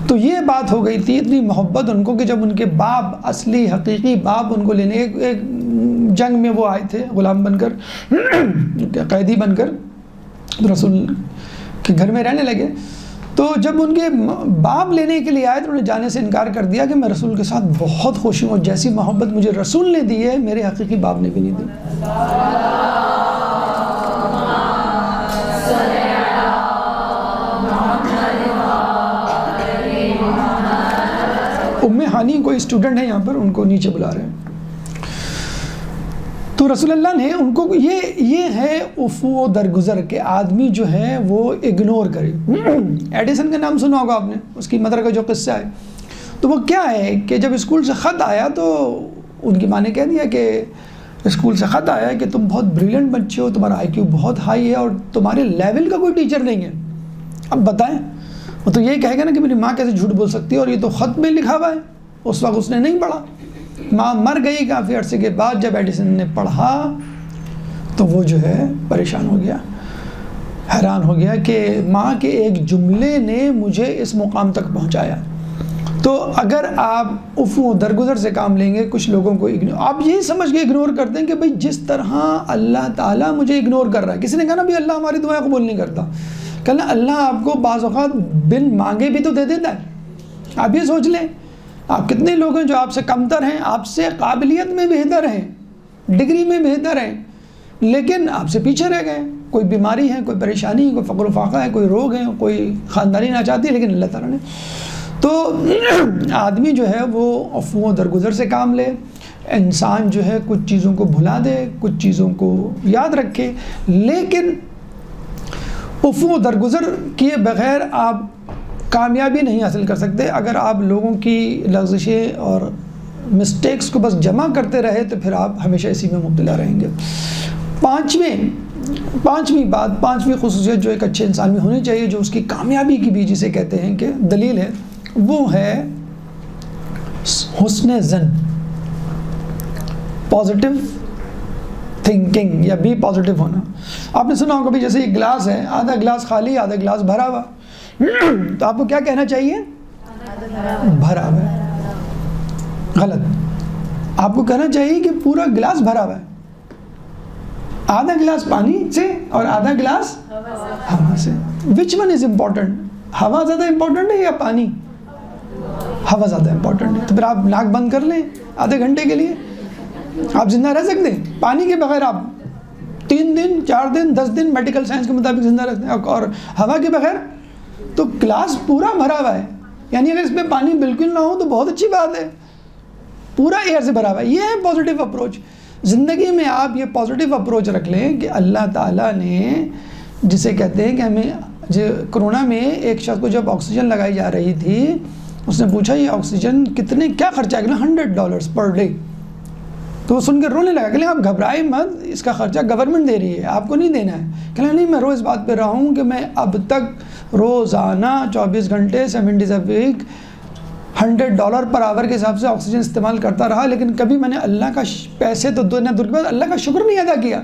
تو یہ بات ہو گئی تھی, اتنی محبت ان کو کہ جب ان کے باپ, اصلی حقیقی باپ ان کو لینے ایک جنگ میں وہ آئے تھے غلام بن کر, قیدی بن کر, رسول کے گھر میں رہنے لگے. تو جب ان کے باپ لینے کے لیے آئے تو انہوں نے جانے سے انکار کر دیا کہ میں رسول کے ساتھ بہت خوش ہوں, اور جیسی محبت مجھے رسول نے دی ہے میرے حقیقی باپ نے بھی نہیں دی. ام ہانی کوئی اسٹوڈنٹ ہے یہاں پر, ان کو نیچے بلا رہے ہیں. تو رسول اللہ نے ان کو یہ ہے افو درگزر کے آدمی جو ہے وہ اگنور کرے. ایڈیسن کا نام سنا ہوگا آپ نے, اس کی مدر کا جو قصہ ہے. تو وہ کیا ہے کہ جب اسکول سے خط آیا تو ان کی ماں نے کہہ دیا کہ اسکول سے خط آیا ہے کہ تم بہت بریلینٹ بچے ہو, تمہارا آئی کیو بہت ہائی ہے اور تمہارے لیول کا کوئی ٹیچر نہیں ہے. اب بتائیں, وہ تو یہی کہے گا نا کہ میری ماں کیسے جھوٹ بول سکتی ہے, اور یہ تو خط میں لکھا ہوا ہے. اس وقت اس نے نہیں پڑھا, ماں مر گئی کافی عرصے کے بعد. جب ایڈیسن نے پڑھا تو وہ جو ہے پریشان ہو گیا, حیران ہو گیا کہ ماں کے ایک جملے نے مجھے اس مقام تک پہنچایا. تو اگر آپ افو درگزر سے کام لیں گے, کچھ لوگوں کو آپ یہی سمجھ کے اگنور کرتے ہیں کہ بھئی جس طرح اللہ تعالیٰ مجھے اگنور کر رہا ہے. کسی نے کہا نا بھی اللہ ہماری دعائیں قبول نہیں کرتا. کہنا اللہ آپ کو بعض اوقات بن مانگے بھی تو دے دیتا ہے. آپ یہ سوچ لیں, آپ کتنے لوگ ہیں جو آپ سے کمتر ہیں, آپ سے قابلیت میں بہتر ہیں, ڈگری میں بہتر ہیں, لیکن آپ سے پیچھے رہ گئے. کوئی بیماری ہے, کوئی پریشانی ہے, کوئی فقر و فاقہ ہے, کوئی روگ ہے, کوئی خاندانی ناچاتی ہے, لیکن اللہ تعالیٰ نے. تو آدمی جو ہے وہ افو درگزر سے کام لے. انسان جو ہے کچھ چیزوں کو بھلا دے, کچھ چیزوں کو یاد رکھے, لیکن افو درگزر کیے بغیر آپ کامیابی نہیں حاصل کر سکتے. اگر آپ لوگوں کی لغزشیں اور مسٹیکس کو بس جمع کرتے رہے تو پھر آپ ہمیشہ اسی میں مبتلا رہیں گے. پانچویں بات، پانچویں خصوصیت جو ایک اچھے انسان میں ہونی چاہیے، جو اس کی کامیابی کی بھی جسے کہتے ہیں کہ دلیل ہے، وہ ہے حسن ظن، پازیٹیو تھنکنگ یا بی پازیٹیو ہونا۔ آپ نے سنا ہوگا کبھی جیسے ایک گلاس ہے، آدھا گلاس خالی آدھا گلاس بھرا ہوا، تو آپ کو کیا کہنا چاہیے؟ بھرا ہوا ہے۔ غلط، آپ کو کہنا چاہیے کہ پورا گلاس بھرا ہوا ہے، آدھا گلاس پانی سے اور آدھا گلاس ہوا سے۔ Which one is important? ہوا زیادہ امپورٹنٹ ہے یا پانی؟ ہوا زیادہ امپورٹنٹ ہے۔ تو پھر آپ ناک بند کر لیں آدھے گھنٹے کے لیے، آپ زندہ رہ سکتے ہیں؟ پانی کے بغیر آپ 3 دن 4 دن 10 دن میڈیکل سائنس کے مطابق زندہ رہتے ہیں، اور ہوا کے بغیر؟ تو گلاس پورا بھرا ہوا ہے، یعنی اگر اس میں پانی بالکل نہ ہو تو بہت اچھی بات ہے، پورا ایئر سے بھرا ہوا ہے۔ یہ ہے پازیٹیو اپروچ۔ زندگی میں آپ یہ پازیٹیو اپروچ رکھ لیں کہ اللہ تعالیٰ نے جسے کہتے ہیں کہ ہمیں کرونا میں ایک شخص کو جب آکسیجن لگائی جا رہی تھی، اس نے پوچھا یہ آکسیجن کیا خرچہ ہے؟ $100 پر ڈے۔ تو وہ سن کے رونے لگا، کہ آپ گھبرائے مت، اس کا خرچہ گورنمنٹ دے رہی ہے، آپ کو نہیں دینا ہے۔ کہ نہیں، میں روز بات پہ رہا ہوں کہ میں اب تک روزانہ 24 گھنٹے 7 days a week $100 پر آور کے حساب سے آکسیجن استعمال کرتا رہا، لیکن کبھی میں نے اللہ کا پیسے تو دور کے بعد اللہ کا شکر نہیں ادا کیا،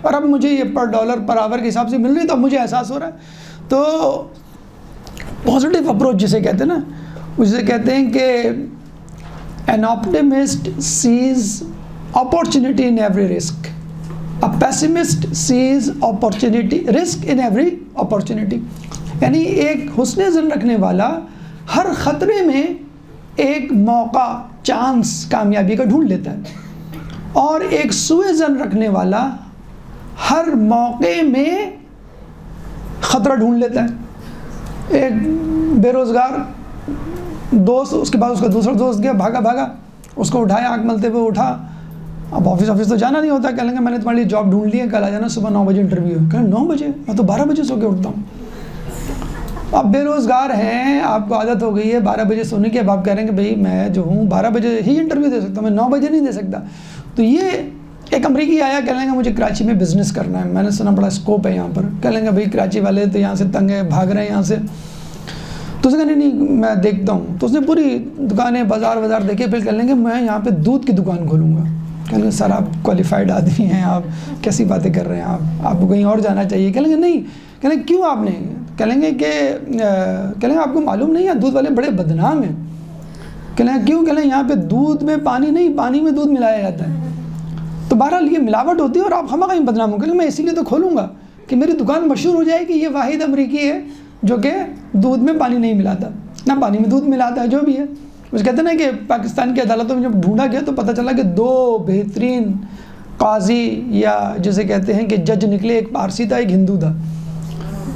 اور اب مجھے یہ $1 پر آور کے حساب سے مل رہی، تو اب مجھے احساس ہو رہا ہے۔ تو پازیٹیو اپروچ جسے کہتے ہیں نا، اسے کہتے ہیں کہ an optimist sees opportunity in every risk, a pessimist sees risk in every opportunity۔ یعنی ایک حسن ظن رکھنے والا ہر خطرے میں ایک موقع، چانس کامیابی کا ڈھونڈ لیتا ہے، اور ایک سوء ظن رکھنے والا ہر موقع میں خطرہ ڈھونڈ لیتا ہے۔ ایک بے روزگار دوست، اس کے بعد اس کا دوسرا دوست گیا، بھاگا، اس کو اٹھایا، آنکھ ملتے ہوئے اٹھا، اب آفس تو جانا نہیں ہوتا، کہہ لیں گے میں نے تمہارے لیے جاب ڈھونڈ لی ہے، کل آ جانا، صبح 9 بجے انٹرویو ہے۔ کہیں 9 بجے؟ میں تو 12 بجے سو کے اٹھتا ہوں۔ آپ بے روزگار ہیں، آپ کو عادت ہو گئی ہے 12 بجے سونے کی، اب آپ کہہ رہے ہیں کہ بھئی میں جو ہوں 12 بجے ہی انٹرویو دے سکتا ہوں، میں 9 بجے نہیں دے سکتا۔ تو یہ ایک امریکی آیا، کہہ لیں گے مجھے کراچی میں بزنس کرنا ہے، میں نے سنا بڑا اسکوپ ہے یہاں پر۔ کہہ لیں گے بھئی کراچی والے تو یہاں سے تنگ ہیں، بھاگ رہے ہیں یہاں سے۔ تو اس نے کہا نہیں میں دیکھتا ہوں۔ تو اس نے پوری دکانیں بازار دیکھے، پھر کہہ لیں گے میں یہاں پہ دودھ کی دکان کھولوں گا۔ کہہ لیں گے سر آپ کوالیفائڈ آدمی ہیں، آپ کیسی باتیں کر رہے ہیں، آپ کو کہیں اور جانا چاہیے۔ کہہ لیں گے نہیں۔ کہہ لیں کیوں آپ نے؟ کہہ لیں گے آپ کو معلوم نہیں ہے دودھ والے بڑے بدنام ہیں۔ کہہ لیں کیوں؟ کہہ لیں یہاں پہ دودھ میں پانی نہیں، پانی میں دودھ ملایا جاتا ہے، تو بہرحال یہ ملاوٹ ہوتی ہے اور آپ خواہ کہیں بدنام ہو۔ کہ میں اسی لیے تو کھولوں گا کہ میری دکان مشہور ہو جائے کہ یہ واحد امریکی ہے جو کہ دودھ میں پانی نہیں ملاتا، نہ پانی میں دودھ ملاتا ہے، جو بھی ہے۔ وہ کہتے ہیں نا کہ پاکستان کی عدالتوں میں جب ڈھونڈا گیا تو پتہ چلا کہ 2 بہترین قاضی یا جسے کہتے ہیں کہ جج نکلے، ایک پارسی تھا ایک ہندو تھا۔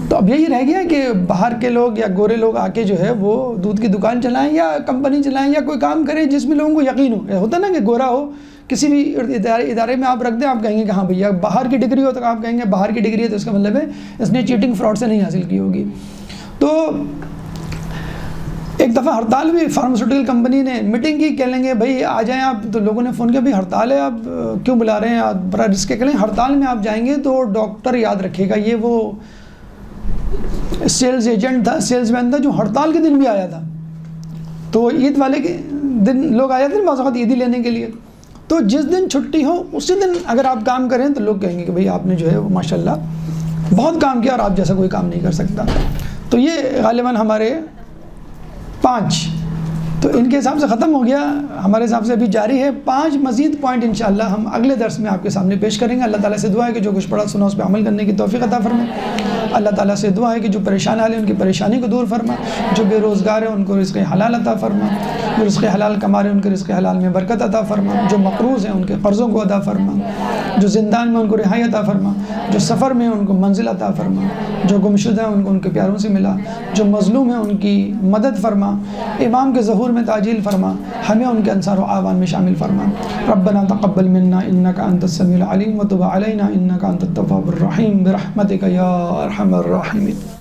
تو اب یہی رہ گیا کہ باہر کے لوگ یا گورے لوگ آ کے جو ہے وہ دودھ کی دکان چلائیں یا کمپنی چلائیں یا کوئی کام کریں جس میں لوگوں کو یقین ہو۔ ہوتا نا کہ گورا ہو کسی بھی ادارے میں آپ رکھ دیں، آپ کہیں گے کہ ہاں بھیا باہر کی ڈگری ہو، تو آپ کہیں گے باہر کی ڈگری ہے تو اس کا مطلب ہے اس نے چیٹنگ فراڈ سے نہیں حاصل کی ہوگی۔ تو ایک دفعہ ہڑتال بھی، فارماسیوٹیکل کمپنی نے میٹنگ کی، کہہ لیں گے بھائی آ جائیں آپ، تو لوگوں نے فون کیا بھائی ہڑتال ہے، آپ کیوں بلا رہے ہیں، آپ بڑا رسک ہے۔ کہہ لیں ہڑتال میں آپ جائیں گے تو ڈاکٹر یاد رکھے گا، یہ وہ سیلز ایجنٹ تھا، سیلز مین تھا جو ہڑتال کے دن بھی آیا تھا۔ تو عید والے کے دن لوگ آیا تھے بعض اوقات عیدی لینے کے لیے، تو جس دن چھٹی ہو اسی دن اگر آپ کام کریں تو لوگ کہیں گے کہ بھئی آپ نے جو ہے وہ ماشاءاللہ بہت کام کیا اور آپ جیسا کوئی کام نہیں کر سکتا۔ تو یہ غالباً ہمارے 5 تو ان کے حساب سے ختم ہو گیا، ہمارے حساب سے ابھی جاری ہے 5 مزید پوائنٹ انشاءاللہ ہم اگلے درس میں آپ کے سامنے پیش کریں گے۔ اللہ تعالیٰ سے دعا ہے کہ جو کچھ پڑھا سنا اس پہ عمل کرنے کی توفیق عطا فرمائے۔ اللہ تعالیٰ سے دعا ہے کہ جو پریشان حال ہیں ان کی پریشانی کو دور فرما، جو بے روزگار ہیں ان کو رزق حلال عطا فرما، جو رزق حلال کما رہے ہیں ان کے رزق حلال میں برکت عطا فرما، جو مقروض ہیں ان کے قرضوں کو ادا فرما، جو زندان میں ان کو رہائی عطا فرما، جو سفر میں ان کو منزل عطا فرما، جو گمشدہ ہیں ان کو ان کے پیاروں سے ملا، جو مظلوم ہیں ان کی مدد فرما، امام کے ظہور میں تعجیل فرما، ہمیں ان کے انصار و اعوان میں شامل فرما۔ ربنا تقبل منا انک انت السمیع العلیم وتب علینا انک انت التواب الرحیم برحمتک یا ارحم الراحمین۔